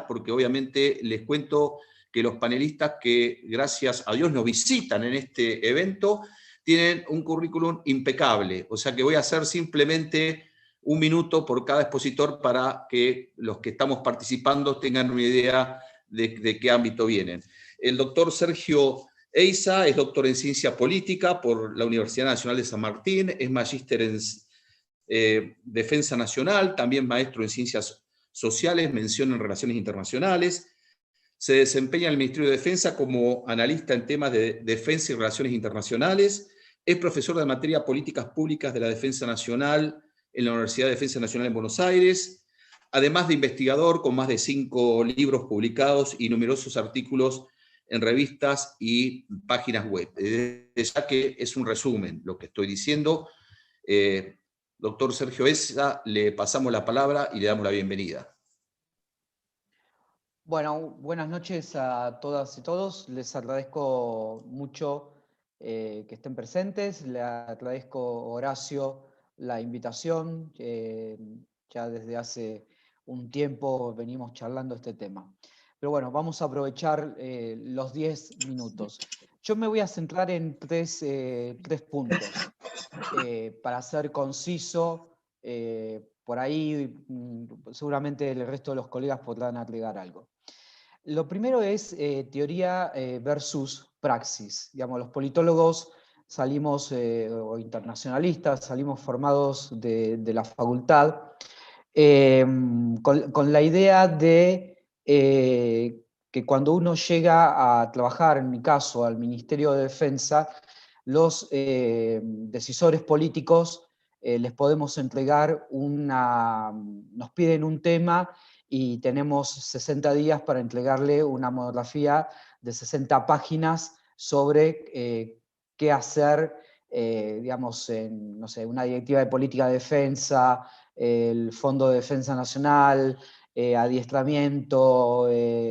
porque obviamente les cuento que los panelistas que, gracias a Dios, nos visitan en este evento, tienen un currículum impecable. O sea que voy a hacer simplemente 1 minuto por cada expositor para que los que estamos participando tengan una idea de qué ámbito vienen. El doctor Sergio Eiza es doctor en Ciencia Política por la Universidad Nacional de San Martín, es magíster en Defensa Nacional, también maestro en Ciencias Sociales, mención en Relaciones Internacionales. Se desempeña en el Ministerio de Defensa como analista en temas de defensa y relaciones internacionales. Es profesor de materia Políticas Públicas de la Defensa Nacional en la Universidad de Defensa Nacional en Buenos Aires. Además de investigador con más de 5 libros publicados y numerosos artículos en revistas y páginas web. Ya que es un resumen lo que estoy diciendo. Doctor Sergio Eiza, le pasamos la palabra y le damos la bienvenida. Bueno, buenas noches a todas y todos. Les agradezco mucho que estén presentes. Le agradezco, Horacio, la invitación. Ya desde hace un tiempo venimos charlando este tema. Pero bueno, vamos a aprovechar los 10 minutos. Yo me voy a centrar en tres puntos. Para ser conciso, por ahí seguramente el resto de los colegas podrán agregar algo. Lo primero es teoría versus praxis. Digamos, los politólogos salimos, o internacionalistas, salimos formados de la facultad con la idea de que cuando uno llega a trabajar, en mi caso, al Ministerio de Defensa, los decisores políticos les podemos entregar nos piden un tema y tenemos 60 días para entregarle una monografía de 60 páginas sobre qué hacer, digamos, en, no sé, una directiva de política de defensa, el Fondo de Defensa Nacional, adiestramiento,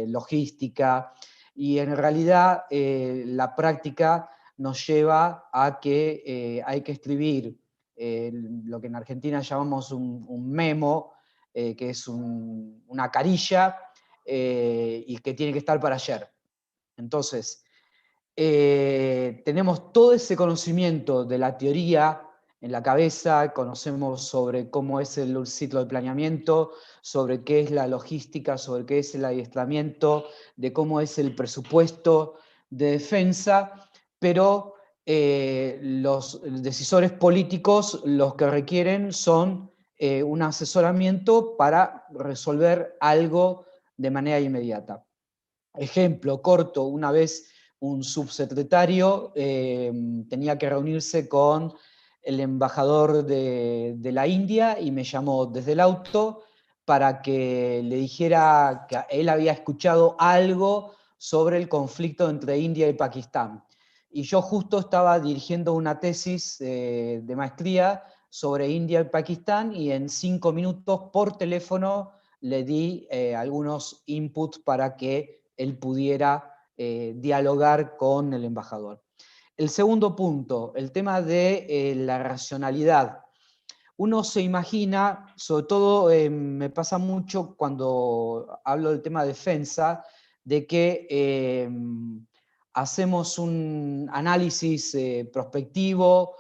logística, y en realidad la práctica nos lleva a que hay que escribir lo que en Argentina llamamos un memo, que es una carilla y que tiene que estar para ayer. Entonces, tenemos todo ese conocimiento de la teoría en la cabeza, conocemos sobre cómo es el ciclo de planeamiento, sobre qué es la logística, sobre qué es el adiestramiento, de cómo es el presupuesto de defensa, pero los decisores políticos los que requieren son un asesoramiento para resolver algo de manera inmediata. Ejemplo corto, una vez un subsecretario tenía que reunirse con el embajador de la India y me llamó desde el auto para que le dijera que él había escuchado algo sobre el conflicto entre India y Pakistán. Y yo justo estaba dirigiendo una tesis de maestría sobre India y Pakistán y en 5 minutos por teléfono le di algunos inputs para que él pudiera dialogar con el embajador. El segundo punto, el tema de la racionalidad. Uno se imagina, sobre todo me pasa mucho cuando hablo del tema de defensa, de que hacemos un análisis prospectivo,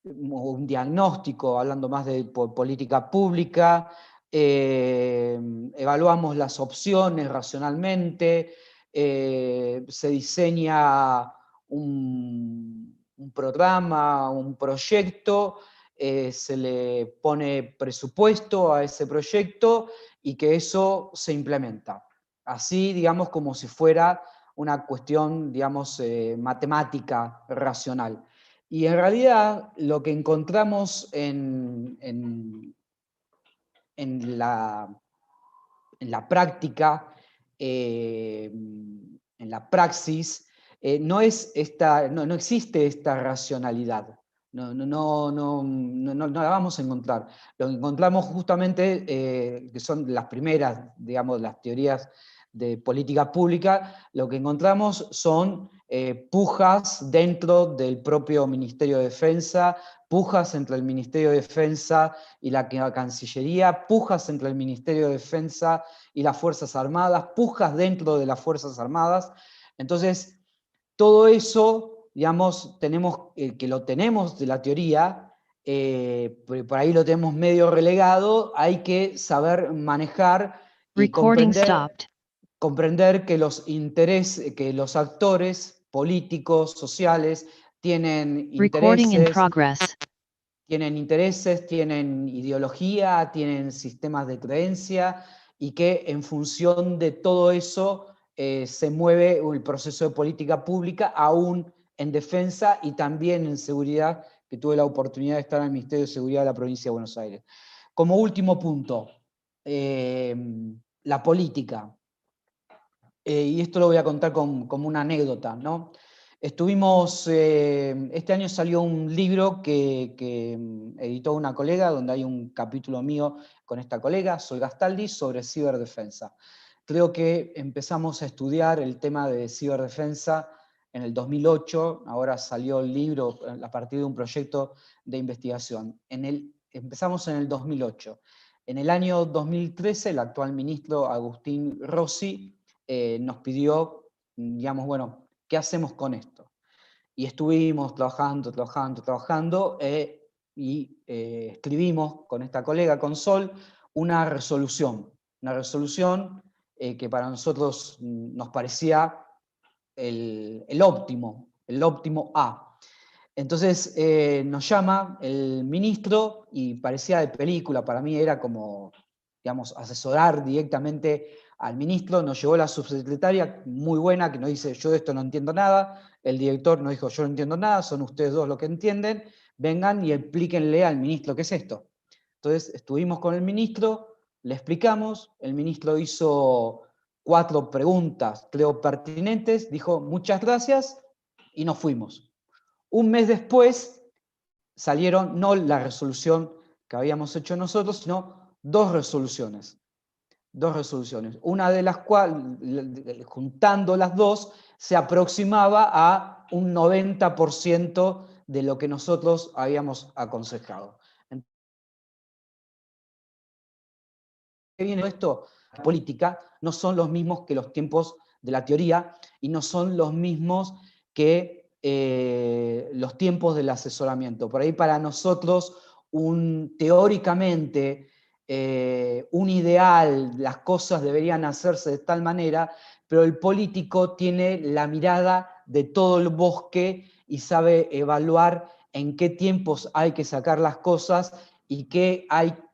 un diagnóstico, hablando más de política pública, evaluamos las opciones racionalmente, se diseña un programa, un proyecto, se le pone presupuesto a ese proyecto y que eso se implementa. Así, digamos, como si fuera una cuestión, digamos, matemática, racional. Y en realidad lo que encontramos en la práctica, en la praxis, no existe esta racionalidad. No la vamos a encontrar. Lo que encontramos justamente, que son las primeras, digamos, las teorías de política pública, lo que encontramos son pujas dentro del propio Ministerio de Defensa, pujas entre el Ministerio de Defensa y la Cancillería, pujas entre el Ministerio de Defensa y las Fuerzas Armadas, pujas dentro de las Fuerzas Armadas. Entonces, todo eso, digamos, que lo tenemos de la teoría, por ahí lo tenemos medio relegado, hay que saber manejar y comprender que que los actores políticos, sociales, tienen intereses, tienen ideología, tienen sistemas de creencia, y que en función de todo eso se mueve el proceso de política pública, aún en defensa y también en seguridad, que tuve la oportunidad de estar en el Ministerio de Seguridad de la provincia de Buenos Aires. Como último punto, la política. Y esto lo voy a contar como una anécdota, ¿no? Este año salió un libro que editó una colega, donde hay un capítulo mío con esta colega, Sol Gastaldi, sobre ciberdefensa. Creo que empezamos a estudiar el tema de ciberdefensa en el 2008, ahora salió el libro a partir de un proyecto de investigación. Empezamos en el 2008. En el año 2013, el actual ministro Agustín Rossi nos pidió, digamos, bueno, ¿qué hacemos con esto? Y estuvimos trabajando, y escribimos con esta colega, con Sol, una resolución que para nosotros nos parecía el óptimo A. Entonces nos llama el ministro y parecía de película, para mí era como, digamos, asesorar directamente al ministro. Nos llegó la subsecretaria, muy buena, que nos dice, yo de esto no entiendo nada. El director nos dijo, yo no entiendo nada, son ustedes dos los que entienden, vengan y explíquenle al ministro qué es esto. Entonces estuvimos con el ministro, le explicamos, el ministro hizo 4 preguntas, creo, pertinentes, dijo muchas gracias y nos fuimos. Un mes después salieron no la resolución que habíamos hecho nosotros, sino 2 resoluciones. Una de las cuales, juntando las dos, se aproximaba a un 90% de lo que nosotros habíamos aconsejado. ¿Qué viene esto? La política no son los mismos que los tiempos de la teoría y no son los mismos que los tiempos del asesoramiento. Por ahí para nosotros, teóricamente, un ideal, las cosas deberían hacerse de tal manera, pero el político tiene la mirada de todo el bosque y sabe evaluar en qué tiempos hay que sacar las cosas y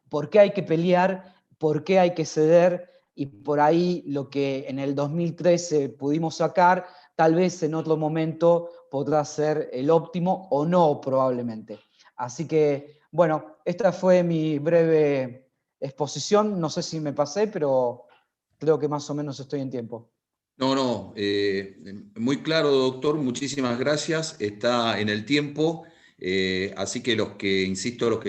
por qué hay que pelear, por qué hay que ceder, y por ahí lo que en el 2013 pudimos sacar, tal vez en otro momento podrá ser el óptimo o no, probablemente. Así que, bueno, esta fue mi breve exposición. No sé si me pasé, pero creo que más o menos estoy en tiempo. No, muy claro, doctor, muchísimas gracias. Está en el tiempo, así que los que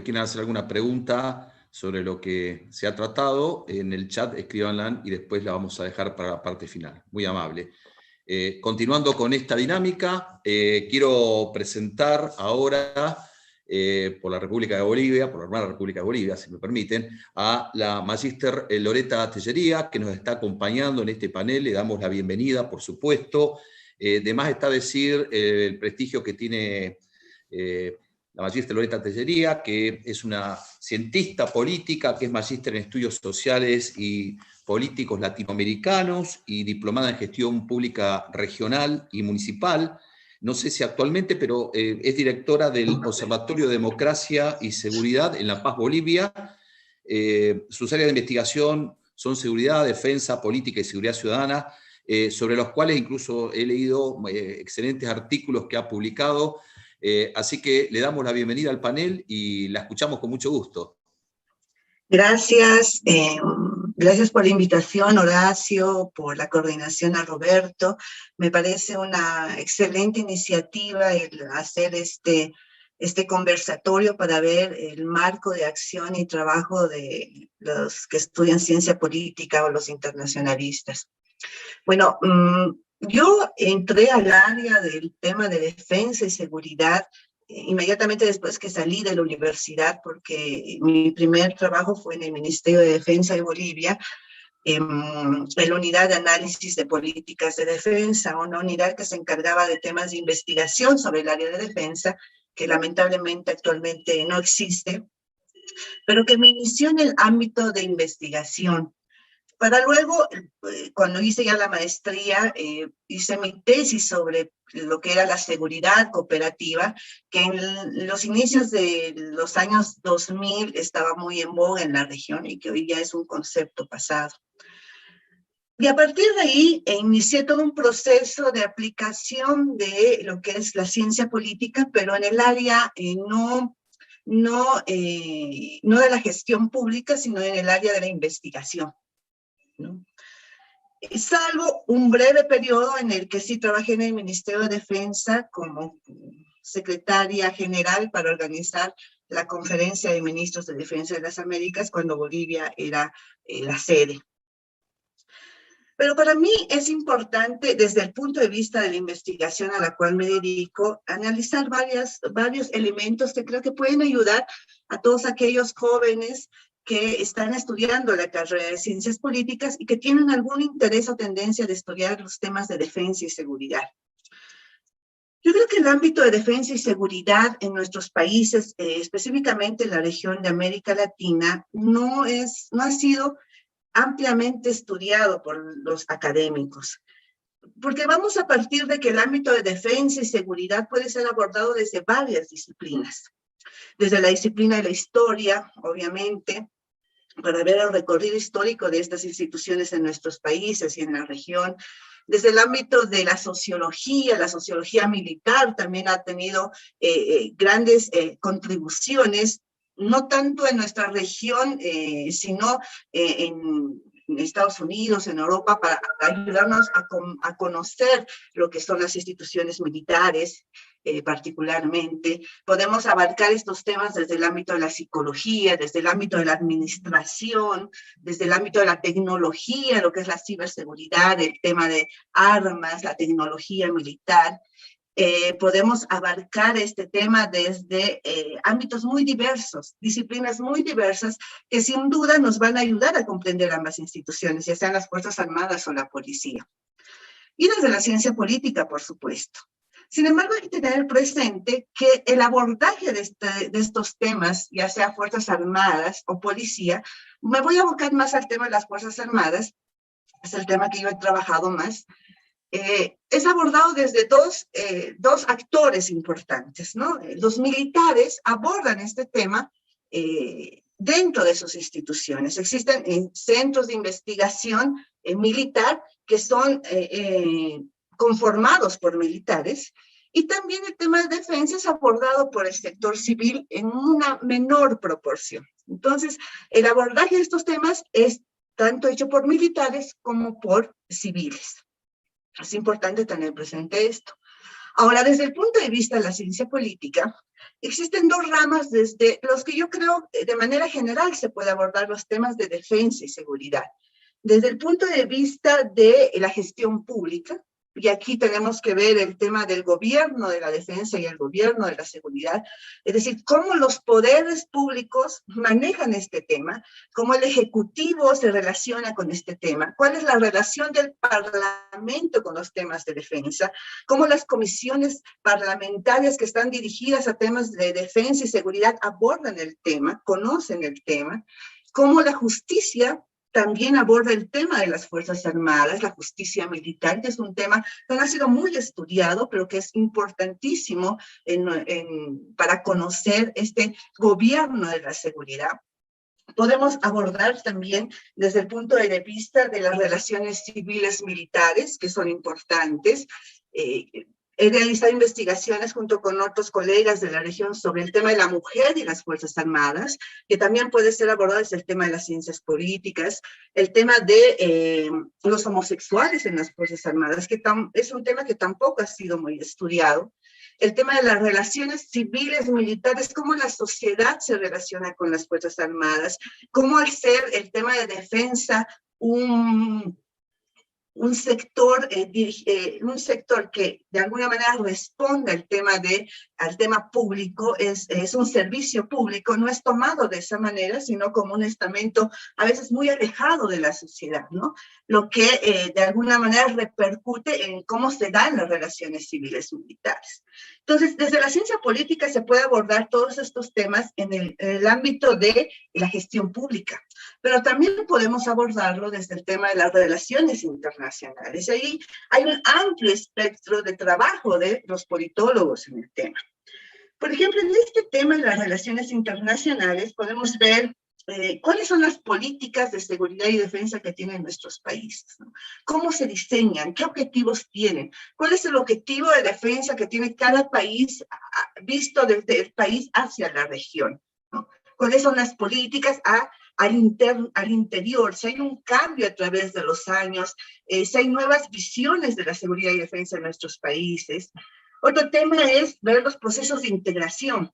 quieran hacer alguna pregunta sobre lo que se ha tratado, en el chat escríbanla y después la vamos a dejar para la parte final. Muy amable. Continuando con esta dinámica, quiero presentar ahora, por la República de Bolivia, por la hermana República de Bolivia, si me permiten, a la magíster Loreta Tellería, que nos está acompañando en este panel. Le damos la bienvenida, por supuesto. De más está decir el prestigio que tiene la magíster Loreta Tellería, que es una cientista política, que es magíster en estudios sociales y políticos latinoamericanos y diplomada en gestión pública regional y municipal. No sé si actualmente, pero es directora del Observatorio de Democracia y Seguridad en La Paz, Bolivia. Sus áreas de investigación son seguridad, defensa, política y seguridad ciudadana, sobre los cuales incluso he leído excelentes artículos que ha publicado. Así que le damos la bienvenida al panel y la escuchamos con mucho gusto. Gracias, gracias por la invitación, Horacio, por la coordinación a Roberto. Me parece una excelente iniciativa el hacer este conversatorio para ver el marco de acción y trabajo de los que estudian ciencia política o los internacionalistas. Bueno, Yo entré al área del tema de defensa y seguridad inmediatamente después que salí de la universidad, porque mi primer trabajo fue en el Ministerio de Defensa de Bolivia, en la unidad de análisis de políticas de defensa, una unidad que se encargaba de temas de investigación sobre el área de defensa, que lamentablemente actualmente no existe, pero que me inició en el ámbito de investigación. Para luego, cuando hice ya la maestría, hice mi tesis sobre lo que era la seguridad cooperativa, que en los inicios de los años 2000 estaba muy en boga en la región y que hoy ya es un concepto pasado. Y a partir de ahí inicié todo un proceso de aplicación de lo que es la ciencia política, pero en el área no de la gestión pública, sino en el área de la investigación, ¿no? Salvo un breve periodo en el que sí trabajé en el Ministerio de Defensa como secretaria general para organizar la Conferencia de Ministros de Defensa de las Américas, cuando Bolivia era la sede. Pero para mí es importante, desde el punto de vista de la investigación a la cual me dedico, analizar varios elementos que creo que pueden ayudar a todos aquellos jóvenes que están estudiando la carrera de Ciencias Políticas y que tienen algún interés o tendencia de estudiar los temas de defensa y seguridad. Yo creo que el ámbito de defensa y seguridad en nuestros países, específicamente en la región de América Latina, no ha sido ampliamente estudiado por los académicos, porque vamos a partir de que el ámbito de defensa y seguridad puede ser abordado desde varias disciplinas, desde la disciplina de la historia, obviamente, para ver el recorrido histórico de estas instituciones en nuestros países y en la región, desde el ámbito de la sociología militar también ha tenido grandes contribuciones, no tanto en nuestra región, sino en Estados Unidos, en Europa, para ayudarnos a conocer lo que son las instituciones militares, particularmente. Podemos abarcar estos temas desde el ámbito de la psicología, desde el ámbito de la administración, desde el ámbito de la tecnología, lo que es la ciberseguridad, el tema de armas, la tecnología militar. Podemos abarcar este tema desde ámbitos muy diversos, disciplinas muy diversas, que sin duda nos van a ayudar a comprender ambas instituciones, ya sean las Fuerzas Armadas o la policía. Y desde la ciencia política, por supuesto. Sin embargo, hay que tener presente que el abordaje de estos temas, ya sea Fuerzas Armadas o policía, me voy a abocar más al tema de las Fuerzas Armadas, es el tema que yo he trabajado más, es abordado desde dos actores importantes, ¿no? Los militares abordan este tema dentro de sus instituciones. Existen centros de investigación militar que son conformados por militares, y también el tema de defensa es abordado por el sector civil en una menor proporción. Entonces, el abordaje de estos temas es tanto hecho por militares como por civiles. Es importante tener presente esto. Ahora, desde el punto de vista de la ciencia política, existen dos ramas desde los que yo creo de manera general se puede abordar los temas de defensa y seguridad. Desde el punto de vista de la gestión pública, y aquí tenemos que ver el tema del gobierno de la defensa y el gobierno de la seguridad, es decir, cómo los poderes públicos manejan este tema, cómo el Ejecutivo se relaciona con este tema, cuál es la relación del Parlamento con los temas de defensa, cómo las comisiones parlamentarias que están dirigidas a temas de defensa y seguridad abordan el tema, conocen el tema, cómo la justicia también aborda el tema de las Fuerzas Armadas, la justicia militar, que es un tema que no ha sido muy estudiado, pero que es importantísimo para conocer este gobierno de la seguridad. Podemos abordar también desde el punto de vista de las relaciones civiles militares, que son importantes. He realizado investigaciones junto con otros colegas de la región sobre el tema de la mujer y las Fuerzas Armadas, que también puede ser abordado desde el tema de las ciencias políticas, el tema de los homosexuales en las Fuerzas Armadas, que es un tema que tampoco ha sido muy estudiado, el tema de las relaciones civiles militares, cómo la sociedad se relaciona con las Fuerzas Armadas, cómo al ser el tema de defensa un un sector que de alguna manera responde al tema público, es un servicio público, no es tomado de esa manera, sino como un estamento a veces muy alejado de la sociedad, ¿no? Lo que de alguna manera repercute en cómo se dan las relaciones civiles militares. Entonces, desde la ciencia política se puede abordar todos estos temas en el ámbito de la gestión pública, pero también podemos abordarlo desde el tema de las relaciones internacionales. Ahí hay un amplio espectro de trabajo de los politólogos en el tema. Por ejemplo, en este tema de las relaciones internacionales podemos ver cuáles son las políticas de seguridad y defensa que tienen nuestros países, ¿no? Cómo se diseñan, qué objetivos tienen, cuál es el objetivo de defensa que tiene cada país visto desde el país hacia la región, ¿no? Cuáles son las políticas al interior, si hay un cambio a través de los años, si hay nuevas visiones de la seguridad y defensa en nuestros países. Otro tema es ver los procesos de integración.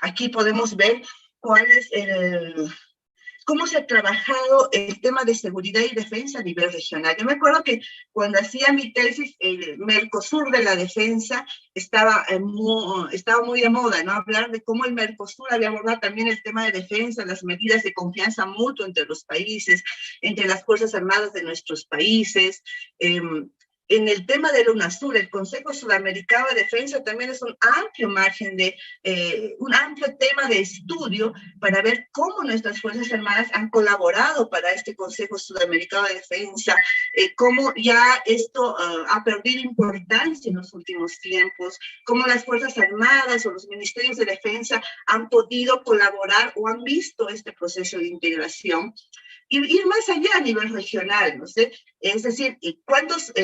Aquí podemos ver cómo se ha trabajado el tema de seguridad y defensa a nivel regional. Yo me acuerdo que cuando hacía mi tesis, el Mercosur de la defensa estaba muy de moda, ¿no? Hablar de cómo el Mercosur había abordado también el tema de defensa, las medidas de confianza mutua entre los países, entre las Fuerzas Armadas de nuestros países. En el tema del UNASUR, el Consejo Sudamericano de Defensa también es un amplio margen un amplio tema de estudio para ver cómo nuestras Fuerzas Armadas han colaborado para este Consejo Sudamericano de Defensa, cómo ya esto ha perdido importancia en los últimos tiempos, cómo las Fuerzas Armadas o los Ministerios de Defensa han podido colaborar o han visto este proceso de integración. Y ir más allá a nivel regional, ¿no sé? Es decir, ¿cuántos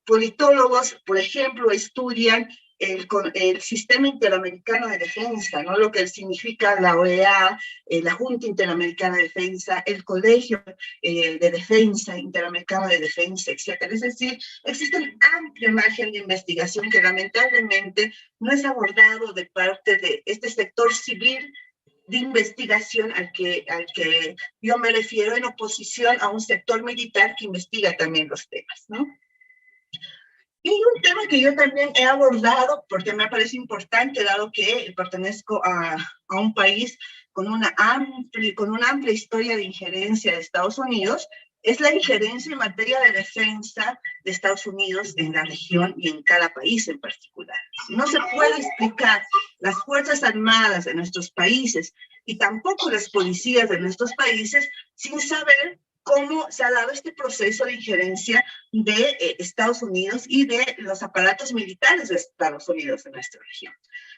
politólogos, por ejemplo, estudian el Sistema Interamericano de Defensa, ¿no? Lo que significa la OEA, la Junta Interamericana de Defensa, el Colegio de Defensa, Interamericano de Defensa, etc. Es decir, existe un amplio margen de investigación que lamentablemente no es abordado de parte de este sector civil de investigación al que yo me refiero, en oposición a un sector militar que investiga también los temas, ¿no? Y un tema que yo también he abordado, porque me parece importante, dado que pertenezco a un país con una amplia historia de injerencia de Estados Unidos, es la injerencia en materia de defensa de Estados Unidos en la región y en cada país en particular. No se puede explicar las Fuerzas Armadas de nuestros países y tampoco las policías de nuestros países sin saber cómo se ha dado este proceso de injerencia de Estados Unidos y de los aparatos militares de Estados Unidos en nuestra región.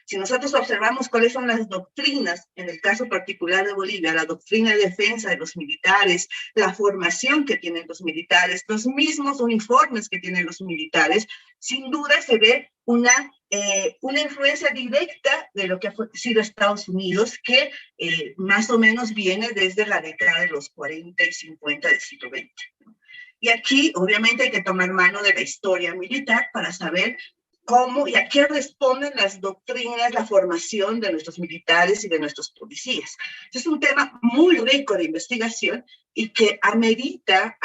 Si nosotros observamos cuáles son las doctrinas, en el caso particular de Bolivia, la doctrina de defensa de los militares, la formación que tienen los militares, los mismos uniformes que tienen los militares, sin duda se ve una influencia directa de lo que ha sido Estados Unidos, que más o menos viene desde la década de los 40 y 50 del siglo XX. Y aquí, obviamente, hay que tomar mano de la historia militar para saber cómo y a qué responden las doctrinas, la formación de nuestros militares y de nuestros policías. Es un tema muy rico de investigación y que amerita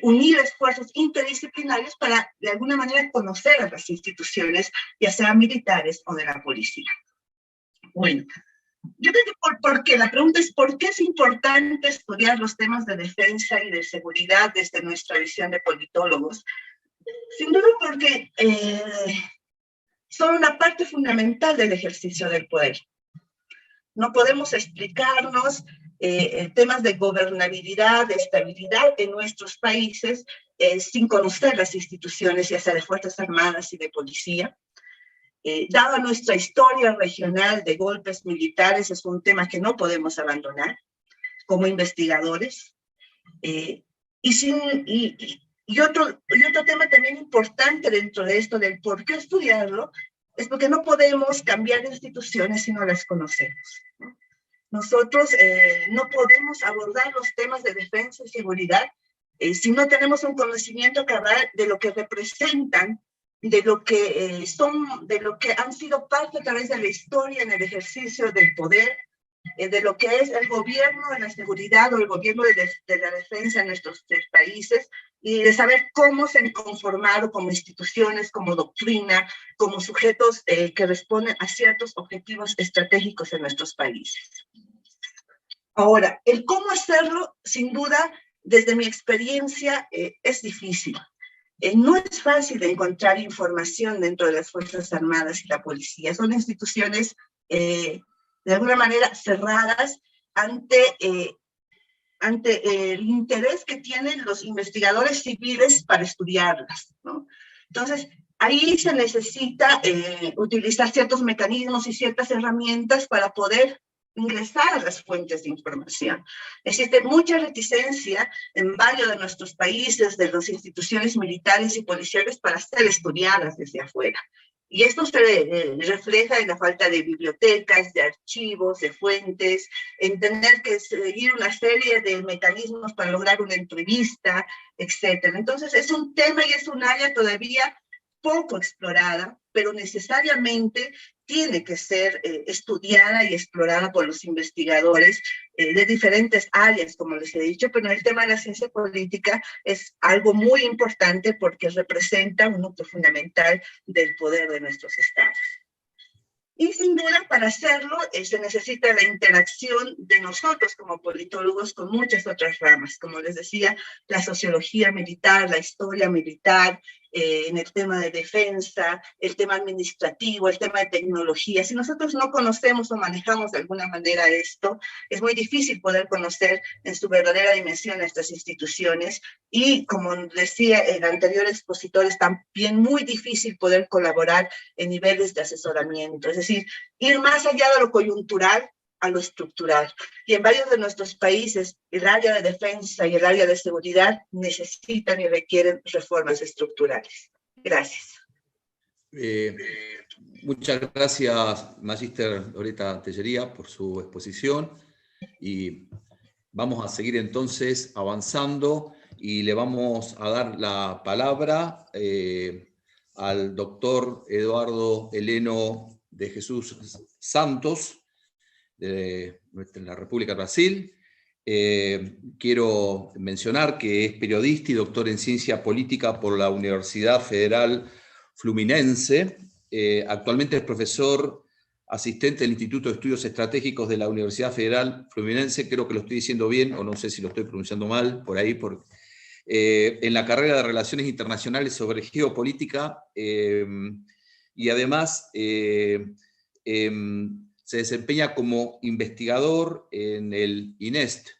unir esfuerzos interdisciplinarios para, de alguna manera, conocer a las instituciones, ya sean militares o de la policía. Bueno, yo creo que porque la pregunta es ¿por qué es importante estudiar los temas de defensa y de seguridad desde nuestra visión de politólogos? Sin duda porque son una parte fundamental del ejercicio del poder. No podemos explicarnos temas de gobernabilidad, de estabilidad en nuestros países sin conocer las instituciones, ya sea de Fuerzas Armadas y de policía. Dada nuestra historia regional de golpes militares, es un tema que no podemos abandonar como investigadores. Y otro tema también importante dentro de esto del por qué estudiarlo es porque no podemos cambiar instituciones si no las conocemos, ¿no? Nosotros no podemos abordar los temas de defensa y seguridad si no tenemos un conocimiento cabal de lo que representan, de lo que han sido parte a través de la historia en el ejercicio del poder, de lo que es el gobierno de la seguridad o el gobierno de la defensa en nuestros tres países, y de saber cómo se han conformado como instituciones, como doctrina, como sujetos que responden a ciertos objetivos estratégicos en nuestros países. Ahora, el cómo hacerlo, sin duda, desde mi experiencia, es difícil. No es fácil encontrar información dentro de las Fuerzas Armadas y la policía. Son instituciones, de alguna manera, cerradas ante el interés que tienen los investigadores civiles para estudiarlas, ¿no? Entonces, ahí se necesita utilizar ciertos mecanismos y ciertas herramientas para poder ingresar a las fuentes de información. Existe mucha reticencia en varios de nuestros países, de las instituciones militares y policiales, para ser estudiadas desde afuera. Y esto se refleja en la falta de bibliotecas, de archivos, de fuentes, en tener que seguir una serie de mecanismos para lograr una entrevista, etc. Entonces, es un tema y es un área todavía poco explorada, pero necesariamente tiene que ser estudiada y explorada por los investigadores de diferentes áreas, como les he dicho, pero el tema de la ciencia política es algo muy importante porque representa un núcleo fundamental del poder de nuestros estados. Y sin duda, para hacerlo, se necesita la interacción de nosotros como politólogos con muchas otras ramas, como les decía, la sociología militar, la historia militar, en el tema de defensa, el tema administrativo, el tema de tecnología. Si nosotros no conocemos o manejamos de alguna manera esto, es muy difícil poder conocer en su verdadera dimensión estas instituciones y, como decía el anterior expositor, es también muy difícil poder colaborar en niveles de asesoramiento, es decir, ir más allá de lo coyuntural a lo estructural. Y en varios de nuestros países, el área de defensa y el área de seguridad necesitan y requieren reformas estructurales. Gracias. Muchas gracias, Magíster Loreta Tellería, por su exposición. Y vamos a seguir entonces avanzando y le vamos a dar la palabra al doctor Eduardo Heleno de Jesús Santos, de la República de Brasil. Quiero mencionar que es periodista y doctor en ciencia política por la Universidad Federal Fluminense. Actualmente es profesor asistente del Instituto de Estudios Estratégicos de la Universidad Federal Fluminense, creo que lo estoy diciendo bien, o no sé si lo estoy pronunciando mal, por ahí, en la carrera de Relaciones Internacionales sobre Geopolítica, y además se desempeña como investigador en el INEST.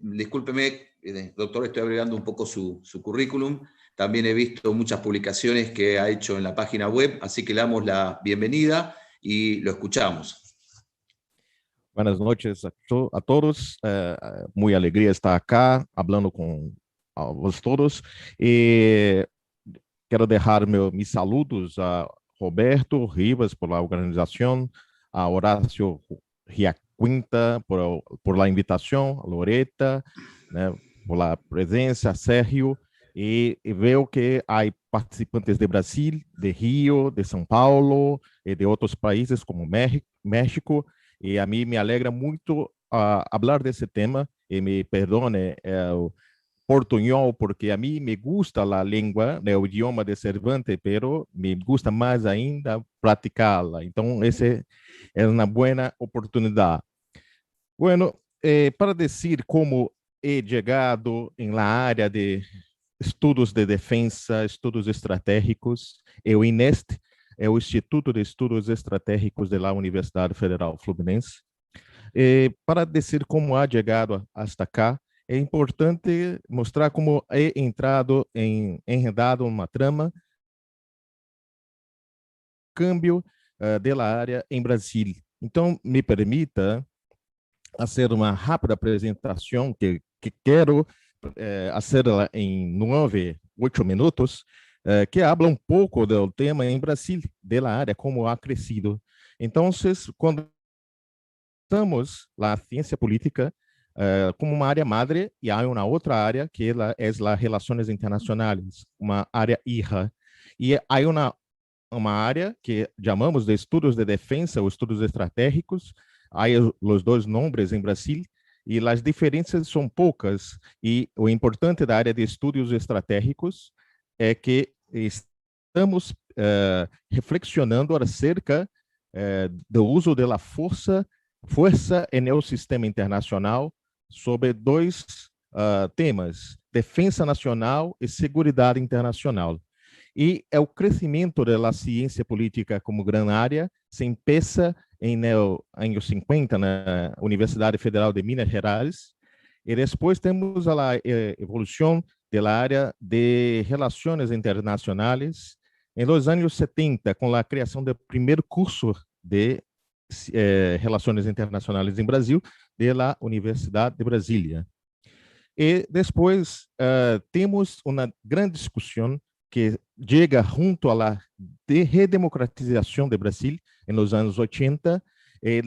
Discúlpeme, doctor, estoy agregando un poco su currículum. También he visto muchas publicaciones que ha hecho en la página web, así que le damos la bienvenida y lo escuchamos. Buenas noches a todos. Muy alegría estar acá hablando con vos todos. Quero dejar mis saludos a Roberto Rivas por la organización, a Horacio Riaquinta por la invitación, a Loreta, né, por la presencia, a Sergio, y veo que hay participantes de Brasil, de Rio, de São Paulo, y de otros países como México, y a mí me alegra mucho hablar de ese tema, y me perdone el portuñol, porque a mí me gusta la lengua, el idioma de Cervantes, pero me gusta más ainda practicarla. Entonces, esa es una buena oportunidad. Bueno, para decir cómo he llegado en la área de estudos de defensa, estudos estratégicos, o INEST, é o Instituto de Estudos Estratégicos da Universidade Federal Fluminense. Para dizer como ha chegado hasta cá, é importante mostrar como he entrado enredado uma trama, câmbio da área em Brasil. Então, me permita fazer uma rápida apresentação que quero hacerla em 8 minutos, que habla um pouco do tema em Brasil, da área, como ha crescido. Então, quando estamos na ciência política como uma área madre, e há uma outra área que é as relações internacionais, uma área hija. E há uma área que chamamos de estudos de defesa ou estudos estratégicos, Hay los dos nombres en Brasil y las diferencias son pocas. Y lo importante da área de estudos estratégicos é que estamos reflexionando acerca do uso da força em el sistema internacional sobre dois temas: defesa nacional e segurança internacional. E o crescimento da ciência política como grande área se empieza em anos 50 na Universidade Federal de Minas Gerais, e depois temos a evolução da área de relações internacionais em los anos 70, com a criação do primeiro curso de relações internacionais em Brasil, da Universidade de Brasília. E depois temos uma grande discussão que chega junto à redemocratização de Brasil em los anos 80,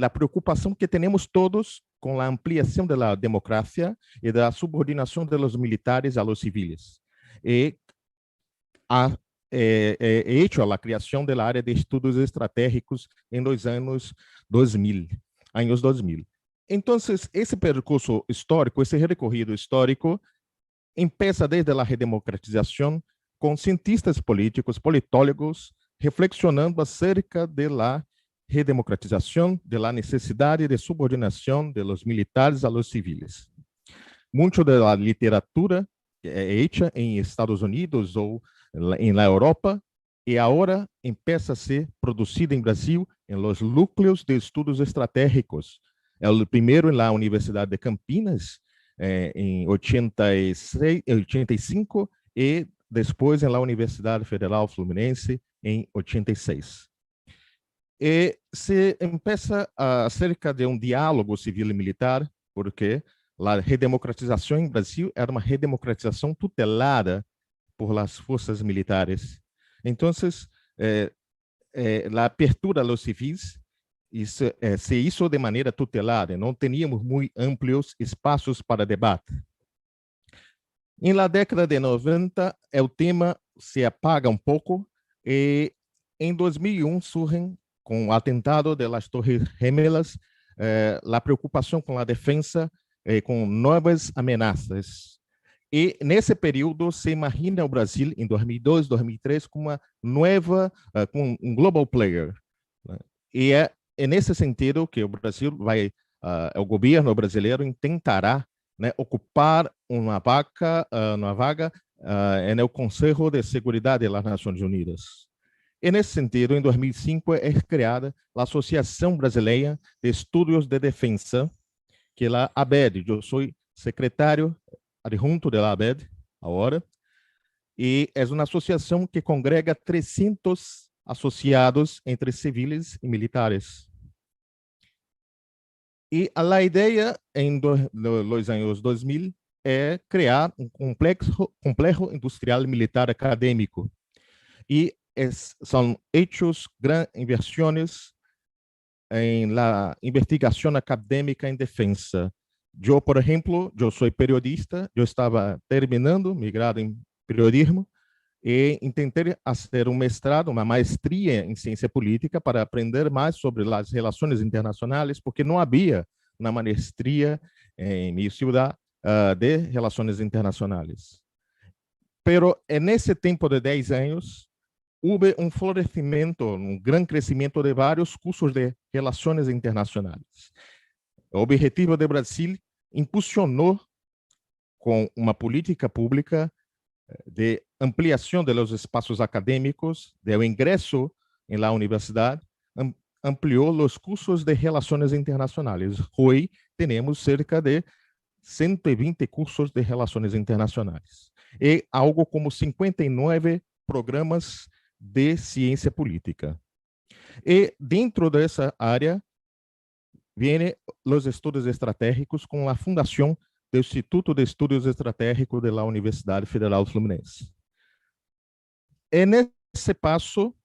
a preocupação que temos todos com a ampliação da democracia e da subordinação dos militares a los civis. E hecho a criação da área de estudos estratégicos em los anos 2000. Então, esse percurso histórico, esse recorrido histórico, começa desde a redemocratização, com cientistas políticos, politólogos, reflexionando acerca da redemocratização, da necessidade de subordinação dos militares a los civis. Muito da literatura é hecha em Estados Unidos ou na Europa, e agora começa a ser produzida em Brasil, em los núcleos de estudos estratégicos. É o primeiro na Universidade de Campinas, em 85, e depois na Universidade Federal Fluminense, em 86. E se começa acerca de diálogo civil e militar, porque a redemocratização em Brasil era uma redemocratização tutelada por las forças militares. Então, a apertura a los civis se hizo de maneira tutelada, não tínhamos muito amplios espaços para debate. Em la década de 90, o tema se apaga um pouco e em 2001 surgem, com o atentado das Torres Gêmeas, a preocupação com a defesa com novas ameaças. E nesse período se imagina o Brasil em 2002, 2003 como uma nova, com um global player. E é nesse sentido que o Brasil o governo brasileiro tentará ocupar uma vaga no Conselho de Seguridade das Nações Unidas. E nesse sentido, em 2005 é criada a Associação Brasileira de Estudos de Defesa, que é a ABED. Eu sou secretário adjunto da ABED agora, e é uma associação que congrega 300 associados entre civis e militares. E a ideia em los anos 2000 é criar um complexo industrial militar acadêmico. E são hechos grandes inversões em la investigação acadêmica em defesa. Eu, por exemplo, eu sou periodista, eu estava terminando meu grado em periodismo e tentei fazer um mestrado, uma maestria em ciência política para aprender mais sobre as relações internacionais, porque não havia uma maestria em minha cidade de relações internacionais. Pero nesse tempo de 10 anos, houve um florescimento, um grande crescimento de vários cursos de relações internacionais. O objetivo do Brasil impulsionou com uma política pública de ampliação dos espaços acadêmicos, do ingresso na universidade, ampliou os cursos de relações internacionais. Hoje temos cerca de 120 cursos de relações internacionais e algo como 59 programas de ciência política. E dentro dessa área vêm os estudos estratégicos com a fundação do Instituto de Estudos Estratégicos da Universidade Federal Fluminense. E nesse passo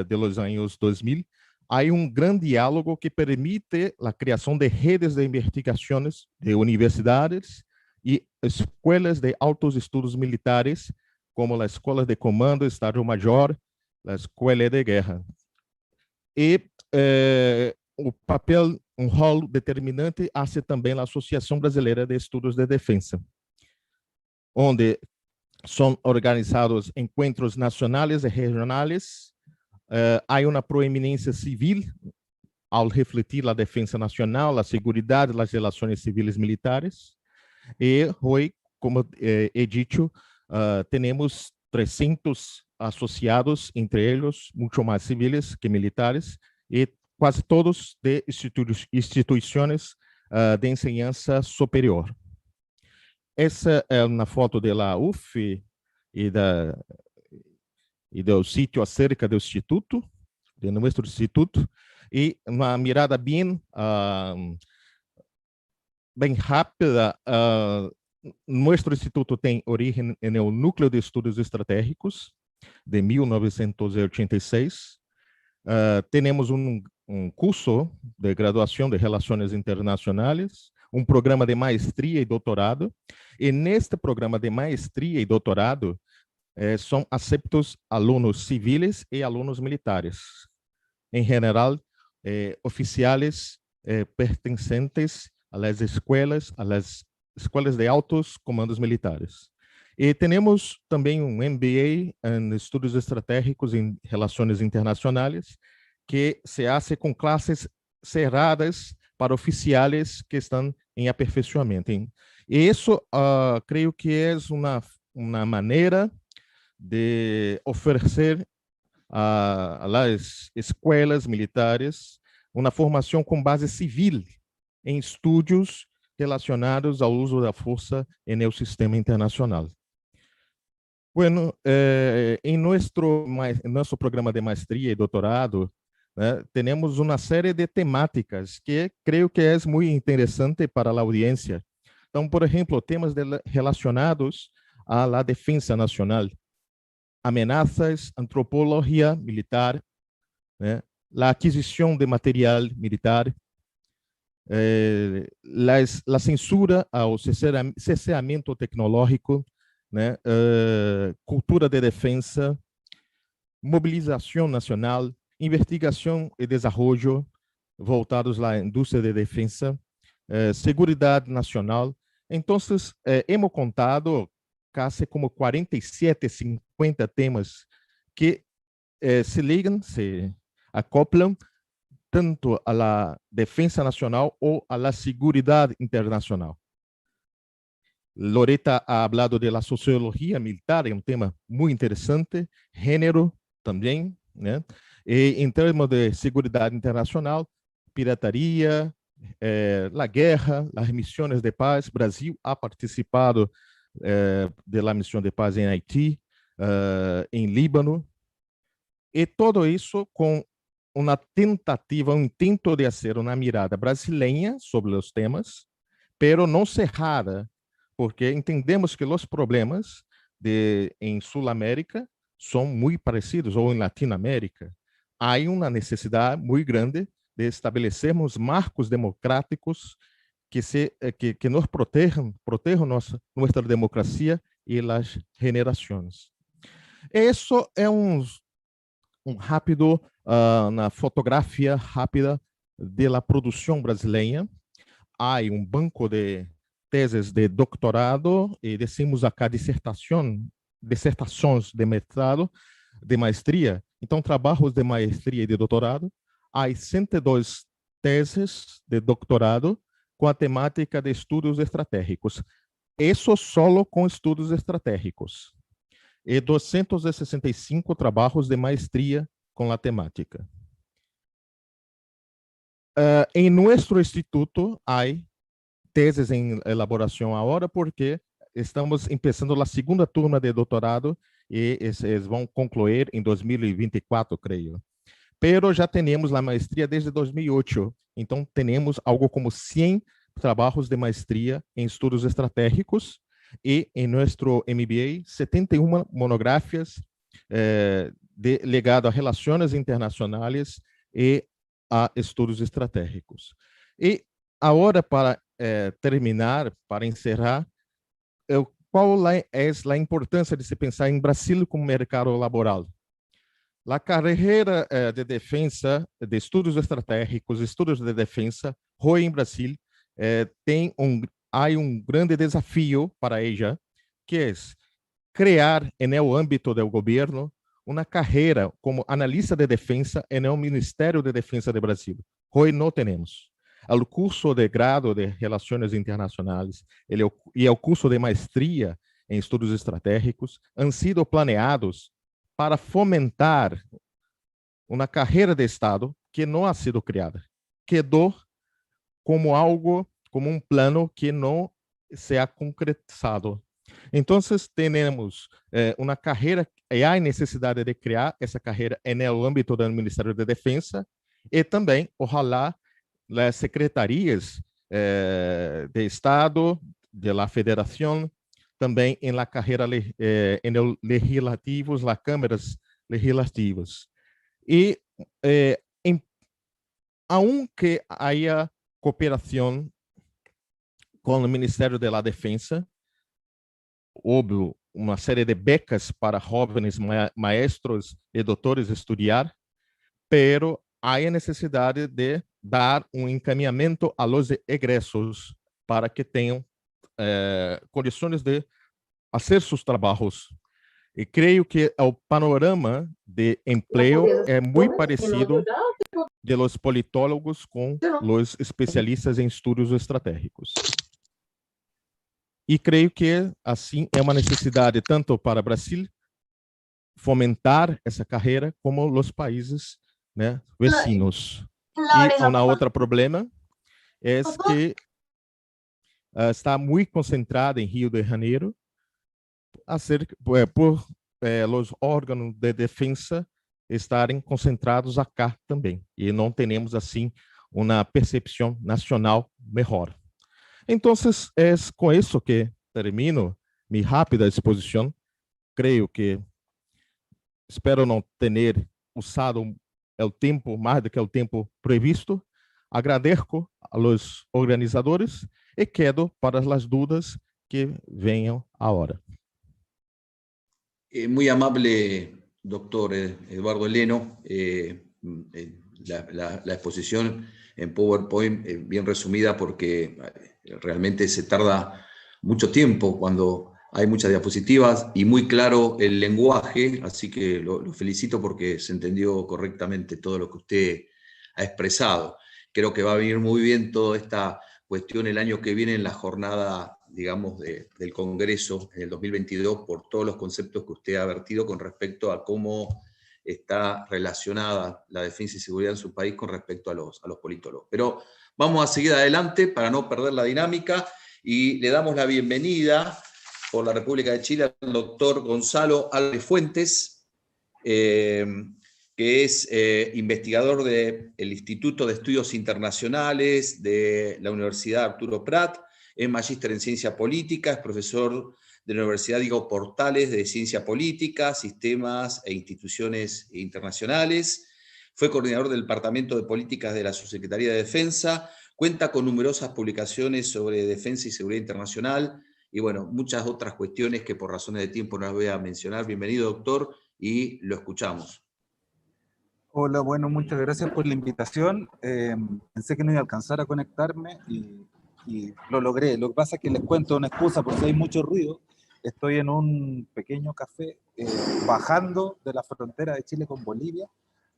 de los anos 2000, há um grande diálogo que permite a criação de redes de investigações de universidades e escolas de altos estudos militares, como a Escola de Comando Estado-Maior, a Escola de Guerra. E o papel um rol determinante hace também a Associação Brasileira de Estudos de Defensa, onde são organizados encontros nacionais e regionais. Há uma proeminência civil ao refletir a defesa nacional, a segurança, as relações civis militares. E hoje, como he dicho, temos 300 associados, entre eles, muito mais civis que militares, e quase todos de instituições de enseñança superior. Essa é uma foto da UF e do sítio acerca do instituto, de nosso instituto, e uma mirada bem rápida. Nosso instituto tem origem no Núcleo de Estudos Estratégicos, de 1986. Temos um curso de graduação de Relações Internacionais, um programa de maestria e doutorado, e neste programa de maestria e doutorado são aceitos alunos civis e alunos militares, em geral, oficiais pertencentes às escolas de altos comandos militares. E temos também um MBA em Estudos Estratégicos em Relações Internacionais, que se hace com classes cerradas para oficiais que estão em aperfeiçoamento. E isso, creio que é uma maneira de oferecer às escolas militares uma formação com base civil em estudos relacionados ao uso da força no sistema internacional. Bueno, em nosso programa de maestria e doutorado, temos uma série de temáticas que creio que é muito interessante para a audiência. Então, por exemplo, temas relacionados à defesa nacional, ameaças, antropologia militar, a aquisição de material militar, a censura ao cesseamento tecnológico, cultura de defesa, mobilização nacional, investigação e desenvolvimento voltados à indústria de defesa, segurança nacional. Então, hemos contado quase como 47, 50 temas que se ligam, se acoplam tanto à defesa nacional ou à segurança internacional. Loreta ha hablado de la sociologia militar, é um tema muito interessante, gênero também, E em termos de segurança internacional, pirataria, a guerra, as missões de paz. Brasil ha participado da missão de paz em Haiti, em Líbano, e tudo isso com uma tentativa, um intento de fazer uma mirada brasileira sobre os temas, pero não cerrada, porque entendemos que os problemas em Sul-América são muito parecidos, ou em Latinoamérica. Há uma necessidade muito grande de estabelecermos marcos democráticos que nos protejam nossa democracia e as gerações. Isso é um rápido, na fotografia rápida da produção brasileira. Há um banco de teses de doutorado e decimos acá dissertações de mestrado, de maestria. Então, trabalhos de maestria e de doutorado. Há 102 teses de doutorado com a temática de estudos estratégicos. Isso solo com estudos estratégicos. E 265 trabalhos de maestria com a temática. Em nosso instituto, há teses em elaboração agora, porque estamos começando a segunda turma de doutorado e eles vão concluir em 2024, creio. Pero já temos a maestria desde 2008, então temos algo como 100 trabalhos de maestria em estudos estratégicos e em nosso MBA 71 monografias ligado a relações internacionais e a estudos estratégicos. E agora, para terminar, para encerrar, qual é a importância de se pensar em Brasil como mercado laboral? La carreira de defensa, de estudos estratégicos, estudos de defensa, ROE em Brasil, há grande desafio para ella, que é criar, no âmbito do governo, uma carreira como analista de defensa no Ministério de Defensa do Brasil. Hoje não temos. O curso de grado de Relações Internacionais e o curso de maestria em estudos estratégicos han sido planeados para fomentar uma carreira de Estado que não ha sido criada. Quedou como algo, como um plano que não se ha concretizado. Então, temos uma carreira, e há necessidade de criar essa carreira no âmbito do Ministério da Defensa, e também, ojalá, as secretarias de Estado, da Federação, também em la carreira em legislativos, las câmaras legislativas. E, aunque haya cooperação com o Ministério da Defensa, houve uma série de becas para jovens maestros e doutores estudar, pero há a necessidade de dar encaminhamento a los egressos para que tenham condições de fazer seus trabalhos. E creio que o panorama de emprego é muito parecido de los politólogos com os especialistas em estudos estratégicos. E creio que, assim, é uma necessidade tanto para o Brasil fomentar essa carreira, como os países, né, vecinos. E um outro problema é que está muito concentrada em Rio de Janeiro, por os órgãos de defesa estarem concentrados acá também. E não temos, assim, uma percepção nacional melhor. Então, é com isso que termino minha rápida exposição. Creio que, espero não ter usado o tempo, mais do que o tempo previsto. Agradeço aos organizadores e quedo para as dúvidas que venham agora. Muy amable, doctor Eduardo Heleno. La exposición en PowerPoint bien resumida, porque realmente se tarda mucho tiempo cuando hay muchas diapositivas y muy claro el lenguaje, así que lo felicito porque se entendió correctamente todo lo que usted ha expresado. Creo que va a venir muy bien toda esta cuestión el año que viene en la jornada, digamos, del Congreso en el 2022, por todos los conceptos que usted ha vertido con respecto a cómo está relacionada la defensa y seguridad en su país con respecto a los politólogos. Pero vamos a seguir adelante para no perder la dinámica y le damos la bienvenida por la República de Chile al doctor Gonzalo Álvarez Fuentes, que es investigador del Instituto de Estudios Internacionales de la Universidad Arturo Prat, es magíster en Ciencia Política, es profesor de la Universidad Diego Portales de Ciencia Política, Sistemas e Instituciones Internacionales. Fue coordinador del Departamento de Políticas de la Subsecretaría de Defensa. Cuenta con numerosas publicaciones sobre defensa y seguridad internacional y, bueno, muchas otras cuestiones que por razones de tiempo no las voy a mencionar. Bienvenido, doctor, y lo escuchamos. Hola, bueno, muchas gracias por la invitación. Pensé que no iba a alcanzar a conectarme y lo logré. Lo que pasa es que les cuento una excusa porque hay mucho ruido. Estoy en un pequeño café bajando de la frontera de Chile con Bolivia,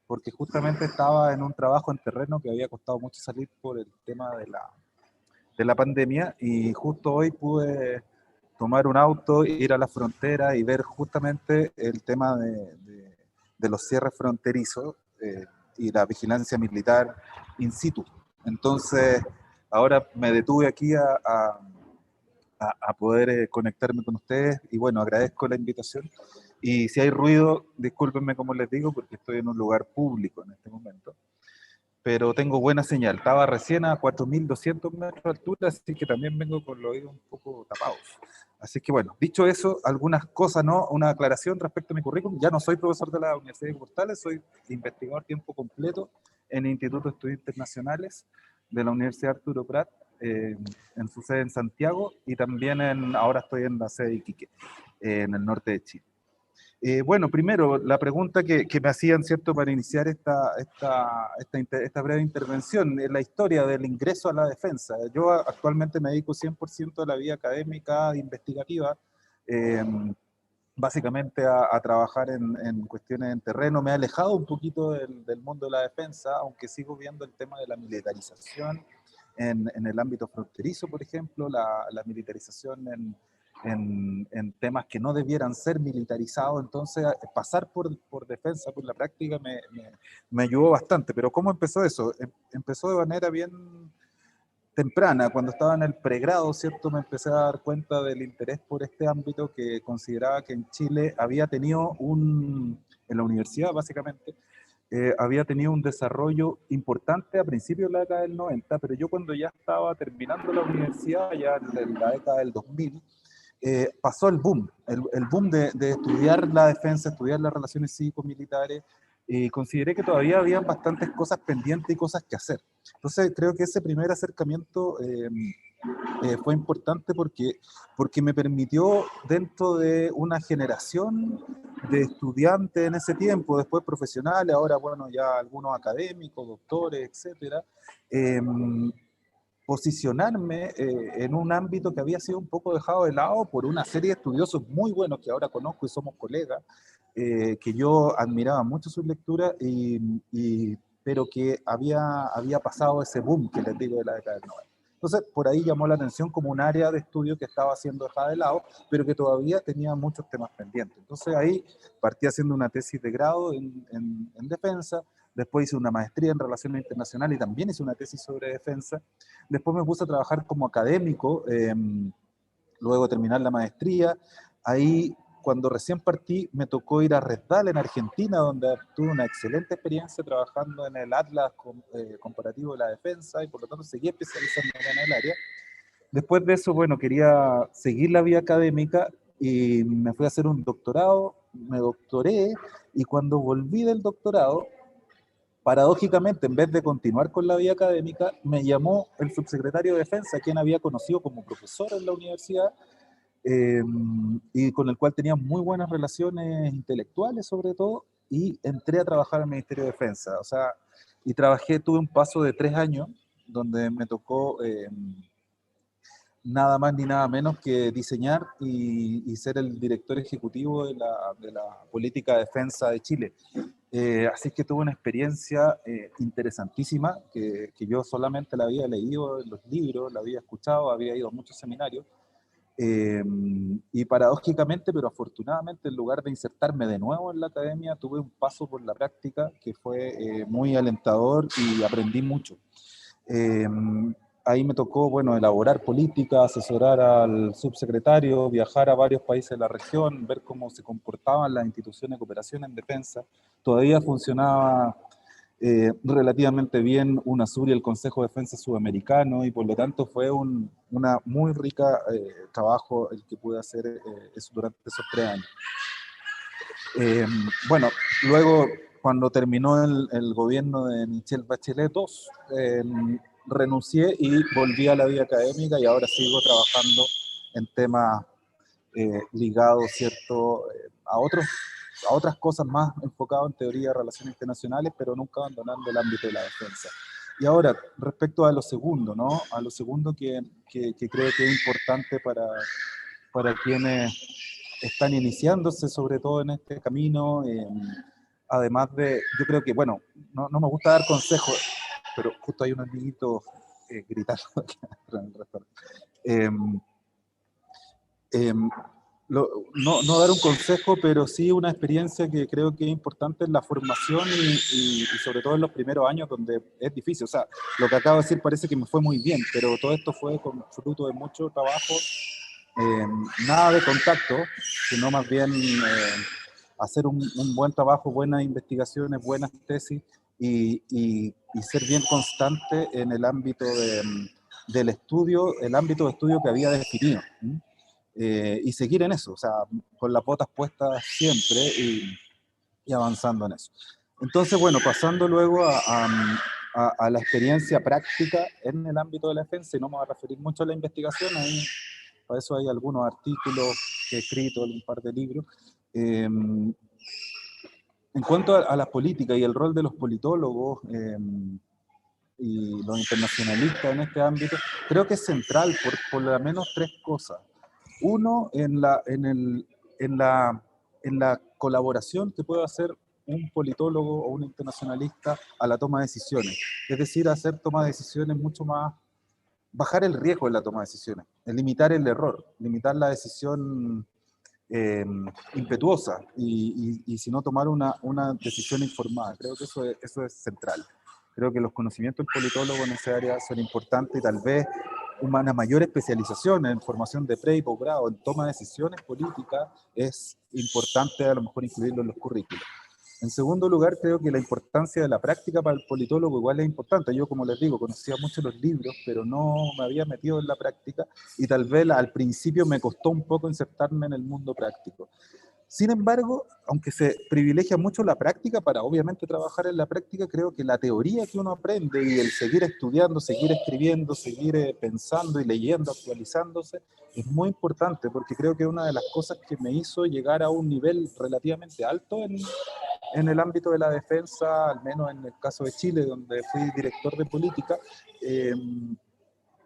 porque justamente estaba en un trabajo en terreno que había costado mucho salir por el tema de la pandemia, y justo hoy pude tomar un auto, ir a la frontera y ver justamente el tema de los cierres fronterizos y la vigilancia militar in situ. Entonces, ahora me detuve aquí a poder conectarme con ustedes y bueno, agradezco la invitación. Y si hay ruido, discúlpenme como les digo, porque estoy en un lugar público en este momento. Pero tengo buena señal. Estaba recién a 4.200 metros de altura, así que también vengo con los oídos un poco tapados. Así que bueno, dicho eso, algunas cosas, ¿no? Una aclaración respecto a mi currículum. Ya no soy profesor de la Universidad de Portales, soy investigador a tiempo completo en el Instituto de Estudios Internacionales de la Universidad Arturo Prat, en su sede en Santiago, y también ahora estoy en la sede de Iquique, en el norte de Chile. Bueno, primero, la pregunta que me hacían, ¿cierto?, para iniciar esta breve intervención, es la historia del ingreso a la defensa. Yo actualmente me dedico 100% a la vida académica, investigativa, básicamente a trabajar en cuestiones en terreno. Me he alejado un poquito del mundo de la defensa, aunque sigo viendo el tema de la militarización en el ámbito fronterizo, por ejemplo, la militarización en temas que no debieran ser militarizados. Entonces pasar por defensa, por la práctica, me ayudó bastante. Pero ¿cómo empezó eso? Empezó de manera bien temprana, cuando estaba en el pregrado, ¿cierto? Me empecé a dar cuenta del interés por este ámbito, que consideraba que en Chile había tenido en la universidad básicamente, había tenido un desarrollo importante a principios de la década del 90, pero yo cuando ya estaba terminando la universidad, ya en la década del 2000, pasó el boom, el boom de estudiar la defensa, estudiar las relaciones cívico-militares, y consideré que todavía había bastantes cosas pendientes y cosas que hacer. Entonces creo que ese primer acercamiento fue importante porque me permitió, dentro de una generación de estudiantes en ese tiempo, después profesionales, ahora bueno, ya algunos académicos, doctores, etcétera, posicionarme en un ámbito que había sido un poco dejado de lado por una serie de estudiosos muy buenos que ahora conozco y somos colegas, que yo admiraba mucho sus lecturas, pero que había pasado ese boom que les digo de la década del 90. Entonces, por ahí llamó la atención como un área de estudio que estaba siendo dejada de lado, pero que todavía tenía muchos temas pendientes. Entonces ahí partí haciendo una tesis de grado en defensa. Después hice una maestría en Relaciones Internacionales y también hice una tesis sobre defensa. Después me puse a trabajar como académico, luego de terminar la maestría. Ahí, cuando recién partí, me tocó ir a Resdal, en Argentina, donde tuve una excelente experiencia trabajando en el Atlas comparativo de la defensa, y por lo tanto seguí especializándome en el área. Después de eso, bueno, quería seguir la vía académica y me fui a hacer un doctorado, me doctoré, y cuando volví del doctorado, paradójicamente, en vez de continuar con la vía académica, me llamó el subsecretario de Defensa, quien había conocido como profesor en la universidad, y con el cual tenía muy buenas relaciones intelectuales sobre todo, y entré a trabajar al Ministerio de Defensa. O sea, y tuve un paso de 3 años, donde me tocó nada más ni nada menos que diseñar y ser el director ejecutivo de la política de defensa de Chile. Así que tuve una experiencia interesantísima, que yo solamente la había leído en los libros, la había escuchado, había ido a muchos seminarios, y paradójicamente, pero afortunadamente, en lugar de insertarme de nuevo en la academia, tuve un paso por la práctica que fue muy alentador y aprendí mucho. Ahí me tocó, bueno, elaborar política, asesorar al subsecretario, viajar a varios países de la región, ver cómo se comportaban las instituciones de cooperación en defensa. Todavía funcionaba relativamente bien UNASUR y el Consejo de Defensa Sudamericano, y por lo tanto fue una muy rica trabajo el que pude hacer eso durante esos 3 años. Bueno, luego, cuando terminó el gobierno de Michelle Bachelet II, renuncié y volví a la vida académica, y ahora sigo trabajando en temas ligados, ¿cierto?, a otras cosas más enfocadas en teoría de relaciones internacionales, pero nunca abandonando el ámbito de la defensa. Y ahora, respecto a lo segundo, ¿no? A lo segundo que creo que es importante para quienes están iniciándose, sobre todo en este camino, además de, yo creo que, bueno, no me gusta dar consejos, pero justo hay unos niñitos gritando en el restaurante. No dar un consejo, pero sí una experiencia que creo que es importante en la formación y sobre todo en los primeros años, donde es difícil. O sea, lo que acabo de decir parece que me fue muy bien, pero todo esto fue con fruto de mucho trabajo, nada de contacto, sino más bien hacer un buen trabajo, buenas investigaciones, buenas tesis, y ser bien constante en el ámbito del estudio, el ámbito de estudio que había definido. Y seguir en eso, o sea, con las botas puestas siempre y avanzando en eso. Entonces, bueno, pasando luego a la experiencia práctica en el ámbito de la defensa, y no me voy a referir mucho a la investigación, ahí, para eso hay algunos artículos que he escrito, un par de libros. En cuanto a la política y el rol de los politólogos y los internacionalistas en este ámbito, creo que es central por lo menos tres cosas. Uno, en la colaboración que puede hacer un politólogo o un internacionalista a la toma de decisiones. Es decir, hacer toma de decisiones mucho más, bajar el riesgo en la toma de decisiones, limitar el error, limitar la decisión impetuosa y si no tomar una decisión informada. Creo que eso es central. Creo que los conocimientos del politólogo en esa área son importantes y tal vez una mayor especialización en formación de pre y posgrado, en toma de decisiones políticas, es importante a lo mejor incluirlo en los currículos. En segundo lugar, creo que la importancia de la práctica para el politólogo igual es importante. Yo, como les digo, conocía mucho los libros, pero no me había metido en la práctica y tal vez al principio me costó un poco insertarme en el mundo práctico. Sin embargo, aunque se privilegia mucho la práctica para obviamente trabajar en la práctica, creo que la teoría que uno aprende y el seguir estudiando, seguir escribiendo, seguir pensando y leyendo, actualizándose, es muy importante porque creo que es una de las cosas que me hizo llegar a un nivel relativamente alto en el ámbito de la defensa, al menos en el caso de Chile, donde fui director de política.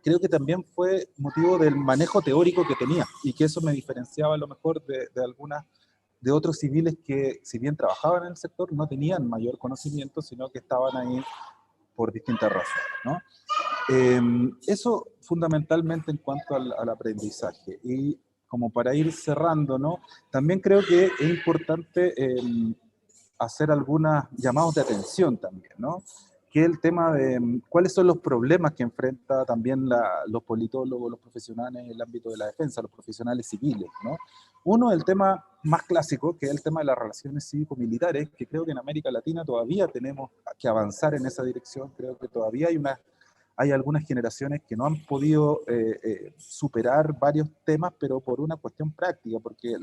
Creo que también fue motivo del manejo teórico que tenía y que eso me diferenciaba a lo mejor de otros civiles que, si bien trabajaban en el sector, no tenían mayor conocimiento, sino que estaban ahí por distintas razones, ¿no? Eso fundamentalmente en cuanto al aprendizaje. Y como para ir cerrando, ¿no? También creo que es importante hacer algunos llamados de atención también, ¿no? Que el tema de cuáles son los problemas que enfrenta también los politólogos, los profesionales en el ámbito de la defensa, los profesionales civiles, ¿no? Uno, el tema más clásico, que es el tema de las relaciones cívico-militares, que creo que en América Latina todavía tenemos que avanzar en esa dirección. Creo que todavía hay algunas generaciones que no han podido superar varios temas, pero por una cuestión práctica, porque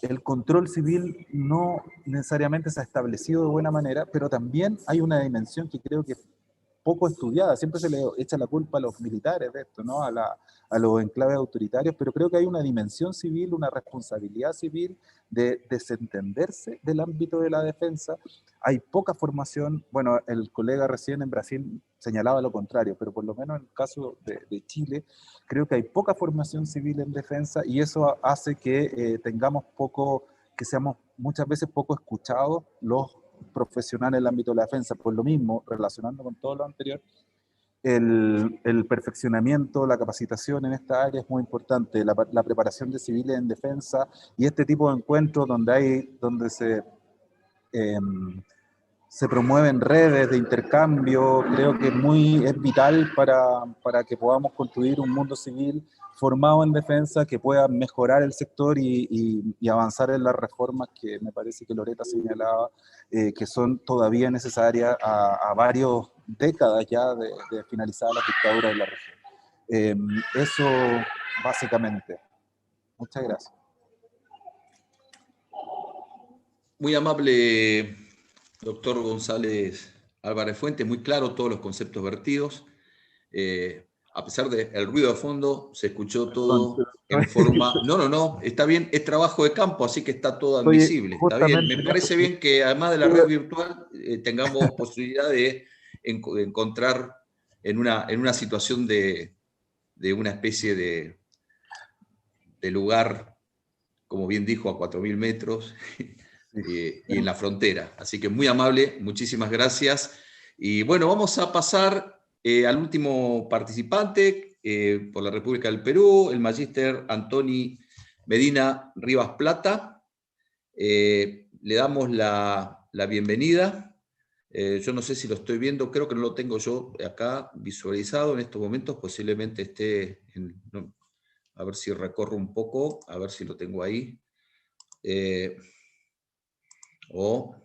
el control civil no necesariamente se ha establecido de buena manera, pero también hay una dimensión que creo que es poco estudiada. Siempre se le echa la culpa a los militares de esto, ¿no? A los enclaves autoritarios, pero creo que hay una dimensión civil, una responsabilidad civil de desentenderse del ámbito de la defensa. Hay poca formación. Bueno, el colega recién en Brasil señalaba lo contrario, pero por lo menos en el caso de Chile, creo que hay poca formación civil en defensa y eso hace que que seamos muchas veces poco escuchados los profesionales en el ámbito de la defensa. Por lo mismo, relacionando con todo lo anterior, el perfeccionamiento, la capacitación en esta área es muy importante, la preparación de civiles en defensa y este tipo de encuentros donde se promueven redes de intercambio, creo que es vital para que podamos construir un mundo civil formado en defensa que pueda mejorar el sector y avanzar en las reformas que me parece que Loreta señalaba, que son todavía necesarias a varias décadas ya de finalizar la dictadura de la región. Eso básicamente. Muchas gracias. Muy amable, doctor González Álvarez Fuentes, muy claro todos los conceptos vertidos. A pesar del ruido de fondo, se escuchó todo en forma... No, está bien, es trabajo de campo, así que está todo admisible. Está bien, me parece bien que además de la red virtual tengamos posibilidad de encontrar en una situación de una especie de lugar, como bien dijo, a 4.000 metros, y en la frontera. Así que muy amable, muchísimas gracias. Y bueno, vamos a pasar al último participante por la República del Perú, el magíster Antoni Medina Rivas Plata. Le damos la bienvenida. Yo no sé si lo estoy viendo, creo que no lo tengo yo acá visualizado en estos momentos, posiblemente esté a ver si recorro un poco, a ver si lo tengo ahí. O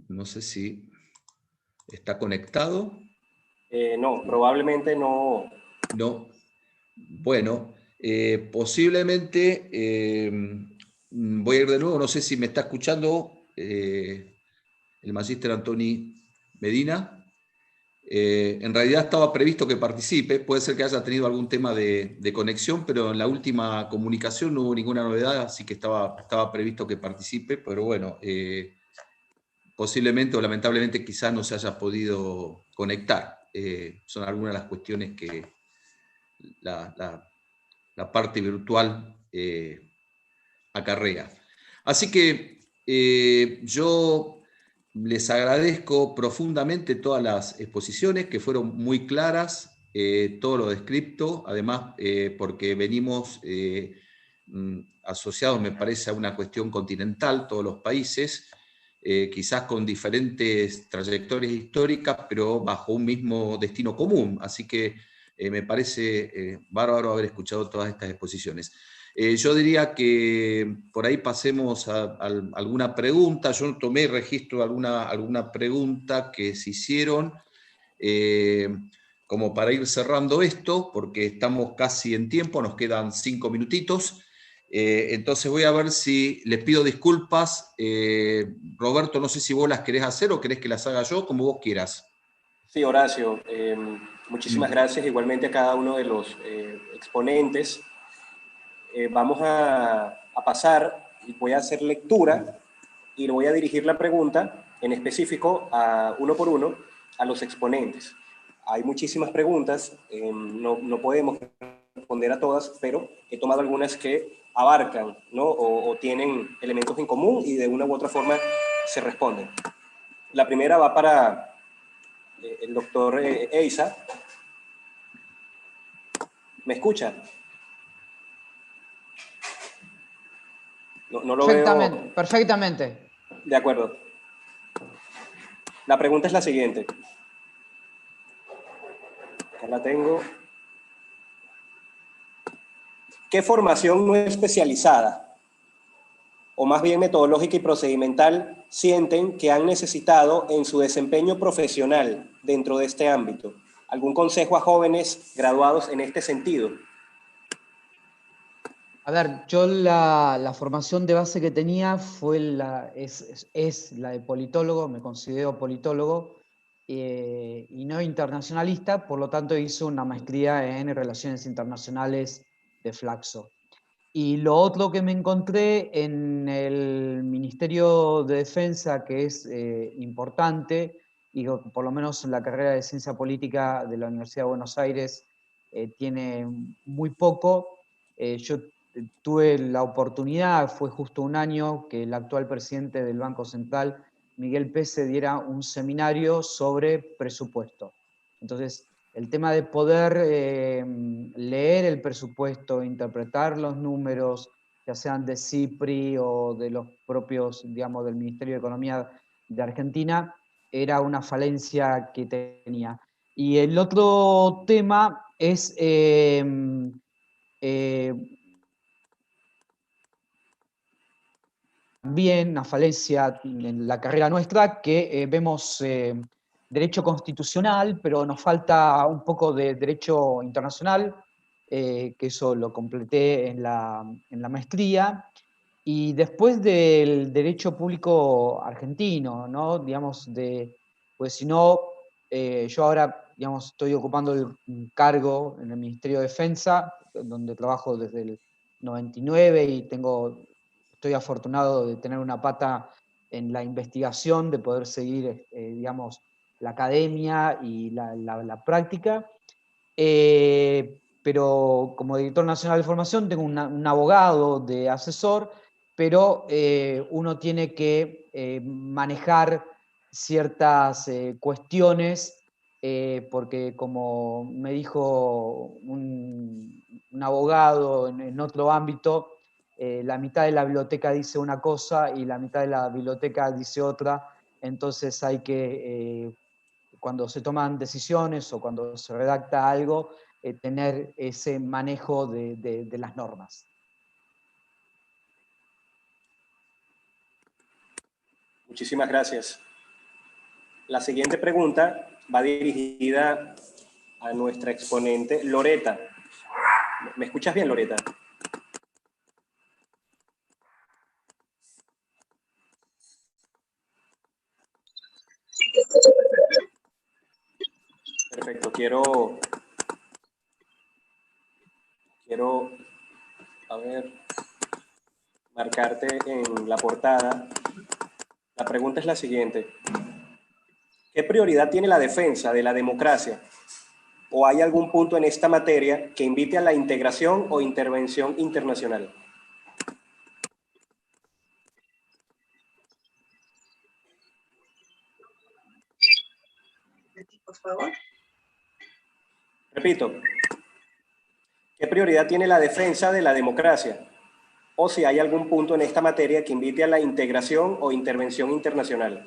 no sé si está conectado. No, probablemente no. No. Bueno, posiblemente voy a ir de nuevo, no sé si me está escuchando el magíster Antoni Medina. En realidad estaba previsto que participe, puede ser que haya tenido algún tema de conexión, pero en la última comunicación no hubo ninguna novedad, así que estaba previsto que participe, pero bueno, posiblemente o lamentablemente quizás no se haya podido conectar. Son algunas de las cuestiones que la parte virtual acarrea. Así que yo les agradezco profundamente todas las exposiciones que fueron muy claras, todo lo descripto, además porque venimos asociados, me parece, a una cuestión continental, todos los países, quizás con diferentes trayectorias históricas, pero bajo un mismo destino común. Así que me parece bárbaro haber escuchado todas estas exposiciones. Yo diría que por ahí pasemos a alguna pregunta. Yo tomé registro de alguna pregunta que se hicieron, como para ir cerrando esto, porque estamos casi en tiempo, nos quedan 5 minutitos. Entonces voy a ver si les pido disculpas. Roberto, no sé si vos las querés hacer o querés que las haga yo, como vos quieras. Sí, Horacio, muchísimas gracias igualmente a cada uno de los exponentes. Vamos a pasar y voy a hacer lectura y le voy a dirigir la pregunta en específico uno por uno a los exponentes. Hay muchísimas preguntas, no podemos responder a todas, pero he tomado algunas que abarcan, ¿no? o tienen elementos en común y de una u otra forma se responden. La primera va para el doctor Eiza. ¿Me escucha? No lo Perfectamente, veo. perfectamente. De acuerdo. La pregunta es la siguiente. Acá la tengo. ¿Qué formación no especializada, o más bien metodológica y procedimental, sienten que han necesitado en su desempeño profesional dentro de este ámbito? ¿Algún consejo a jóvenes graduados en este sentido? A ver, yo la formación de base que tenía es la de politólogo, me considero politólogo y no internacionalista, por lo tanto hice una maestría en Relaciones Internacionales de Flaxo. Y lo otro que me encontré en el Ministerio de Defensa, que es importante, y por lo menos la carrera de Ciencia Política de la Universidad de Buenos Aires tiene muy poco. Yo tuve la oportunidad, fue justo un año, que el actual presidente del Banco Central, Miguel Pese, diera un seminario sobre presupuesto. Entonces, el tema de poder leer el presupuesto, interpretar los números, ya sean de CIPRI o de los propios, digamos, del Ministerio de Economía de Argentina, era una falencia que tenía. Y el otro tema es también una falencia en la carrera nuestra, que vemos derecho constitucional, pero nos falta un poco de derecho internacional, que eso lo completé en la maestría, y después del derecho público argentino, ¿no? Digamos, pues si no, yo ahora, digamos, estoy ocupando un cargo en el Ministerio de Defensa, donde trabajo desde el 99 y estoy afortunado de tener una pata en la investigación, de poder seguir, digamos, la academia y la práctica. Pero como director nacional de formación tengo un abogado de asesor, pero uno tiene que manejar ciertas cuestiones, porque como me dijo un abogado en otro ámbito, la mitad de la biblioteca dice una cosa y la mitad de la biblioteca dice otra, entonces hay que, cuando se toman decisiones o cuando se redacta algo, tener ese manejo de las normas. Muchísimas gracias. La siguiente pregunta va dirigida a nuestra exponente, Loreta. ¿Me escuchas bien, Loreta? quiero, a ver, marcarte en la portada. La pregunta es la siguiente. ¿Qué prioridad tiene la defensa de la democracia? ¿O hay algún punto en esta materia que invite a la integración o intervención internacional? Por favor. Repito, ¿qué prioridad tiene la defensa de la democracia? O si hay algún punto en esta materia que invite a la integración o intervención internacional.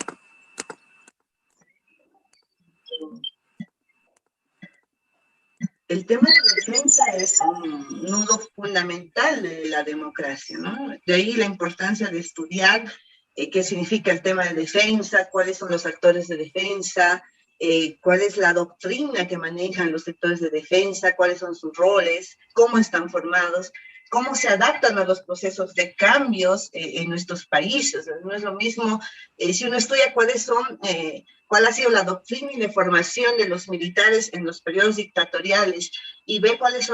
El tema de defensa es un nudo fundamental de la democracia, ¿no? De ahí la importancia de estudiar qué significa el tema de defensa, cuáles son los actores de defensa, cuál es la doctrina que manejan los sectores de defensa, cuáles son sus roles, cómo están formados, cómo se adaptan a los procesos de cambios en nuestros países. No es lo mismo si uno estudia cuál ha sido la doctrina y la formación de los militares en los periodos dictatoriales y ve cuál es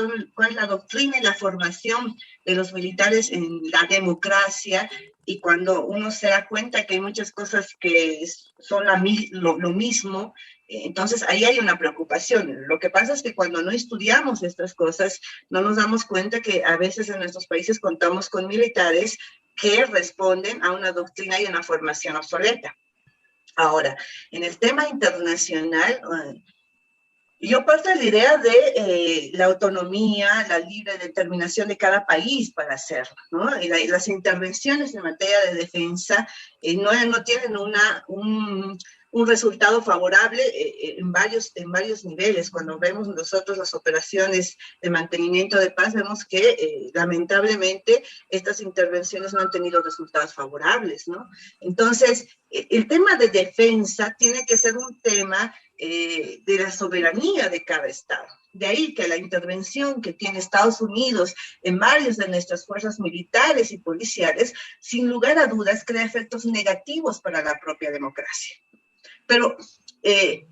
la doctrina y la formación de los militares en la democracia, y cuando uno se da cuenta que hay muchas cosas que son lo mismo, entonces ahí hay una preocupación. Lo que pasa es que cuando no estudiamos estas cosas, no nos damos cuenta que a veces en nuestros países contamos con militares que responden a una doctrina y una formación obsoleta. Ahora, en el tema internacional, yo parto de la idea de la autonomía, la libre determinación de cada país para hacerlo, ¿no? Y las intervenciones en materia de defensa no tienen un resultado favorable en varios niveles. Cuando vemos nosotros las operaciones de mantenimiento de paz, vemos que lamentablemente estas intervenciones no han tenido resultados favorables, ¿no? Entonces, el tema de defensa tiene que ser un tema de la soberanía de cada Estado. De ahí que la intervención que tiene Estados Unidos en varias de nuestras fuerzas militares y policiales, sin lugar a dudas, crea efectos negativos para la propia democracia. Pero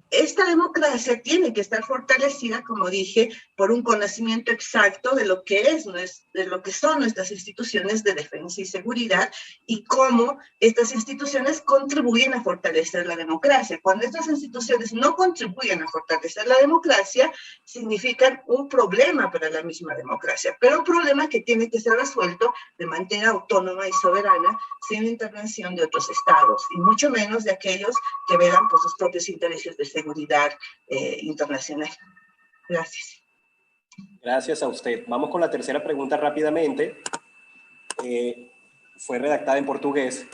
esta democracia tiene que estar fortalecida, como dije, por un conocimiento exacto de lo que son nuestras instituciones de defensa y seguridad y cómo estas instituciones contribuyen a fortalecer la democracia. Cuando estas instituciones no contribuyen a fortalecer la democracia, significan un problema para la misma democracia, pero un problema que tiene que ser resuelto de manera autónoma y soberana, sin intervención de otros estados, y mucho menos de aquellos que velan por sus propios intereses de seguridad internacional. Gracias. Gracias a usted. Vamos con la tercera pregunta rápidamente. Fue redactada en portugués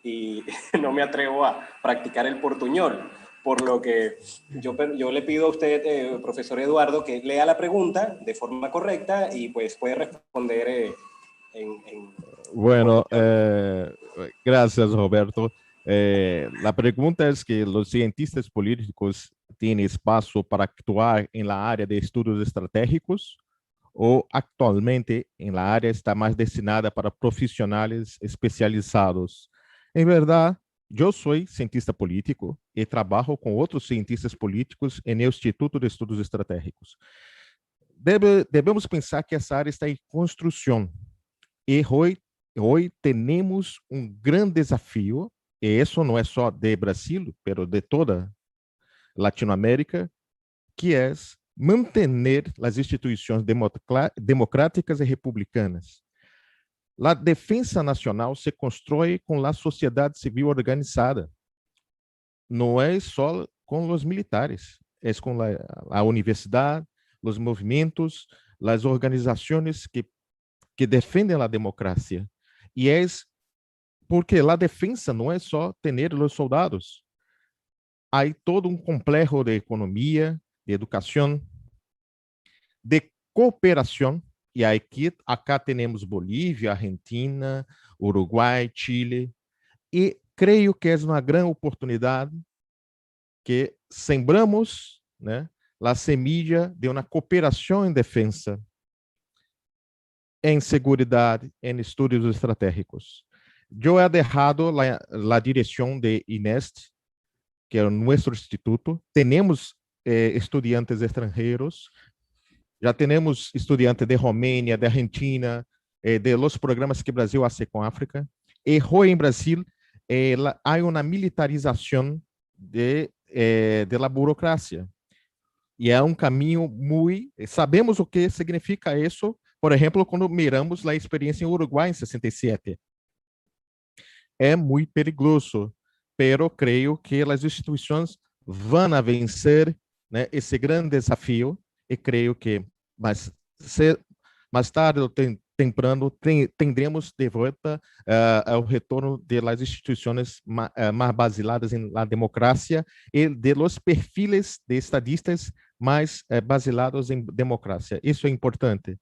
y no me atrevo a practicar el portuñol, por lo que yo le pido a usted, profesor Eduardo, que lea la pregunta de forma correcta y pues puede responder Bueno, gracias, Roberto. La pregunta es que los cientistas políticos tienen espacio para actuar en la área de estudios estratégicos o actualmente en la área está más destinada para profesionales especializados. En verdad, yo soy cientista político y trabajo con otros cientistas políticos en el Instituto de Estudios Estratégicos. Debemos pensar que essa área está em construção e hoje temos um grande desafio, e isso não é só de Brasil, mas de toda Latinoamérica, que é manter as instituições democráticas e republicanas. A defesa nacional se constrói com a sociedade civil organizada. Não é só com os militares, é com a universidade, os movimentos, as organizações que defendem a democracia. E é porque a defesa não é só ter os soldados. Há todo um complexo de economia, de educação, de cooperação. E aqui temos Bolívia, Argentina, Uruguai, Chile. E creio que é uma grande oportunidade que sembramos, né, a semilla de uma cooperação em defesa, em seguridade, em estudos estratégicos. Eu he dejado a direção de INEST, que é o nosso instituto. Temos estudiantes extranjeros. Já temos estudiantes de Romênia, de Argentina, de los programas que o Brasil hace com a África. E hoje em Brasil há uma militarização de la burocracia. E é um caminho muito... Sabemos o que significa isso, por exemplo, quando miramos a experiência em Uruguai em 67. É muito perigoso, pero creio que as instituições vão a vencer, né, esse grande desafio, e creio que mais tarde ou temprano tendremos de volta ao retorno das instituições mais basiladas na democracia e de los perfiles de estadistas mais basilados em democracia. Isso é importante.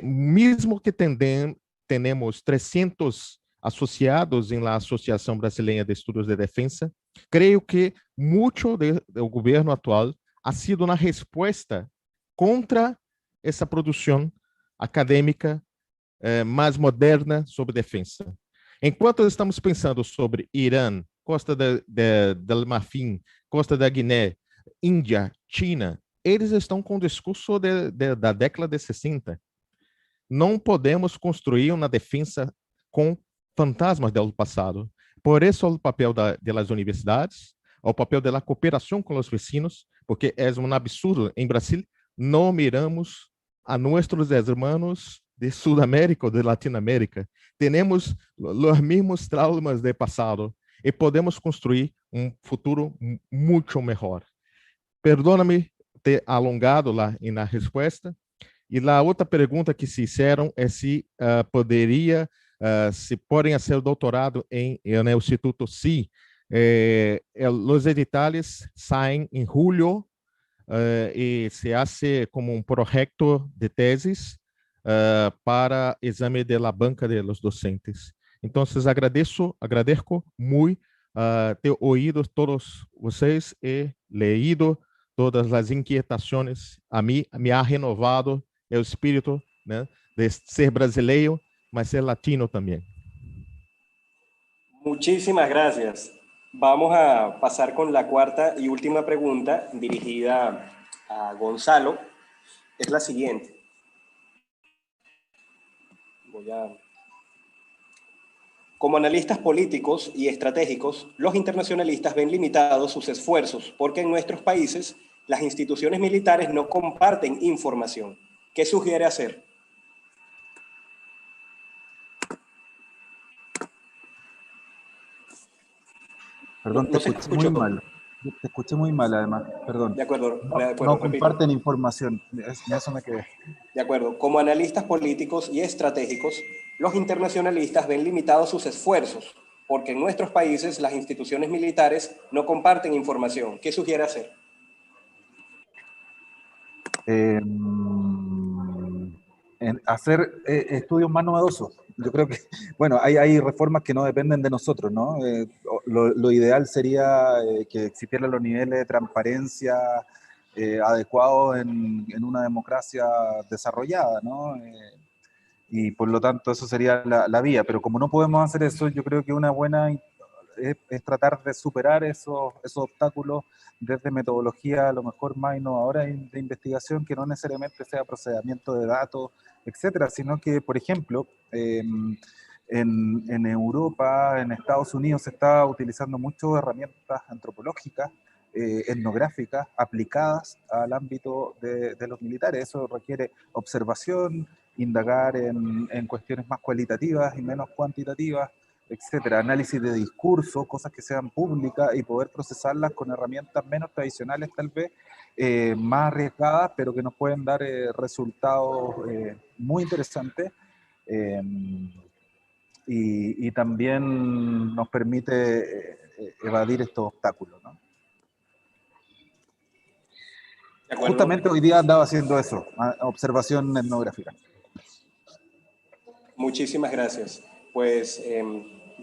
Mesmo que tenhamos 300 associados em la Associação Brasileira de Estudos de Defensa, creio que muito do governo atual ha sido uma resposta contra essa produção acadêmica mais moderna sobre defesa. Enquanto estamos pensando sobre Irã, Costa del Marfim, Costa da Guiné, Índia, China, eles estão com o discurso da década de 60. Não podemos construir uma defesa com fantasmas do passado. Por isso, o papel das universidades, o papel da cooperação com os vecinos, porque é um absurdo. Em Brasil, não miramos a nossos irmãos de Sudamérica ou de Latinoamérica. Temos os mesmos traumas do passado e podemos construir um futuro muito melhor. Perdona-me ter alongado lá na resposta. E a outra pergunta que se fizeram é se se podem fazer doutorado no Instituto SI. Os editais saem em julho e se hace como um projeto de tesis para exame de la banca de los docentes. Então, agradeço muito ter ouído todos vocês e leído todas as inquietações. A mim me ha renovado o espírito, né, de ser brasileiro, mas ser latino também. Muchísimas gracias. Vamos a pasar con la cuarta y última pregunta dirigida a Gonzalo. Es la siguiente. Como analistas políticos y estratégicos, los internacionalistas ven limitados sus esfuerzos porque en nuestros países las instituciones militares no comparten información. ¿Qué sugiere hacer? Perdón, te escuché muy mal. Te escuché muy mal, además. Perdón. De acuerdo. No comparten información. Eso me quedé. De acuerdo. Como analistas políticos y estratégicos, los internacionalistas ven limitados sus esfuerzos porque en nuestros países las instituciones militares no comparten información. ¿Qué sugiere hacer? Hacer estudios más novedosos. Yo creo que, bueno, hay reformas que no dependen de nosotros, ¿no? Lo ideal sería que existieran los niveles de transparencia adecuados en una democracia desarrollada, ¿no? Y por lo tanto eso sería la vía, pero como no podemos hacer eso, yo creo que una buena es tratar de superar esos obstáculos desde metodología a lo mejor más innovadora de investigación, que no necesariamente sea procesamiento de datos, etcétera, sino que, por ejemplo, en Europa, en Estados Unidos, se está utilizando mucho herramientas antropológicas, etnográficas, aplicadas al ámbito de los militares. Eso requiere observación, indagar en cuestiones más cualitativas y menos cuantitativas, etcétera, análisis de discurso, cosas que sean públicas y poder procesarlas con herramientas menos tradicionales tal vez, más arriesgadas, pero que nos pueden dar resultados muy interesantes y también nos permite evadir estos obstáculos, ¿no? Justamente hoy día andaba haciendo eso, observación etnográfica. Muchísimas gracias. Pues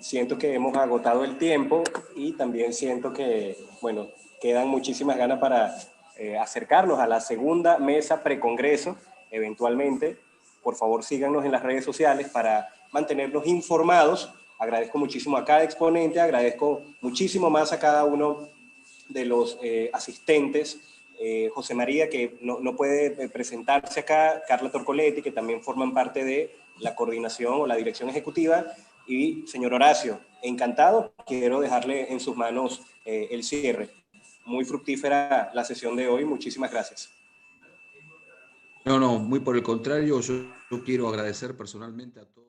siento que hemos agotado el tiempo y también siento que, bueno, quedan muchísimas ganas para acercarnos a la segunda mesa precongreso, eventualmente. Por favor, síganos en las redes sociales para mantenernos informados. Agradezco muchísimo a cada exponente, agradezco muchísimo más a cada uno de los asistentes José María, que no puede presentarse acá, Carla Torcoletti, que también forman parte de la coordinación o la dirección ejecutiva, y señor Horacio, encantado, quiero dejarle en sus manos el cierre. Muy fructífera la sesión de hoy, muchísimas gracias. No, muy por el contrario, yo quiero agradecer personalmente a todos.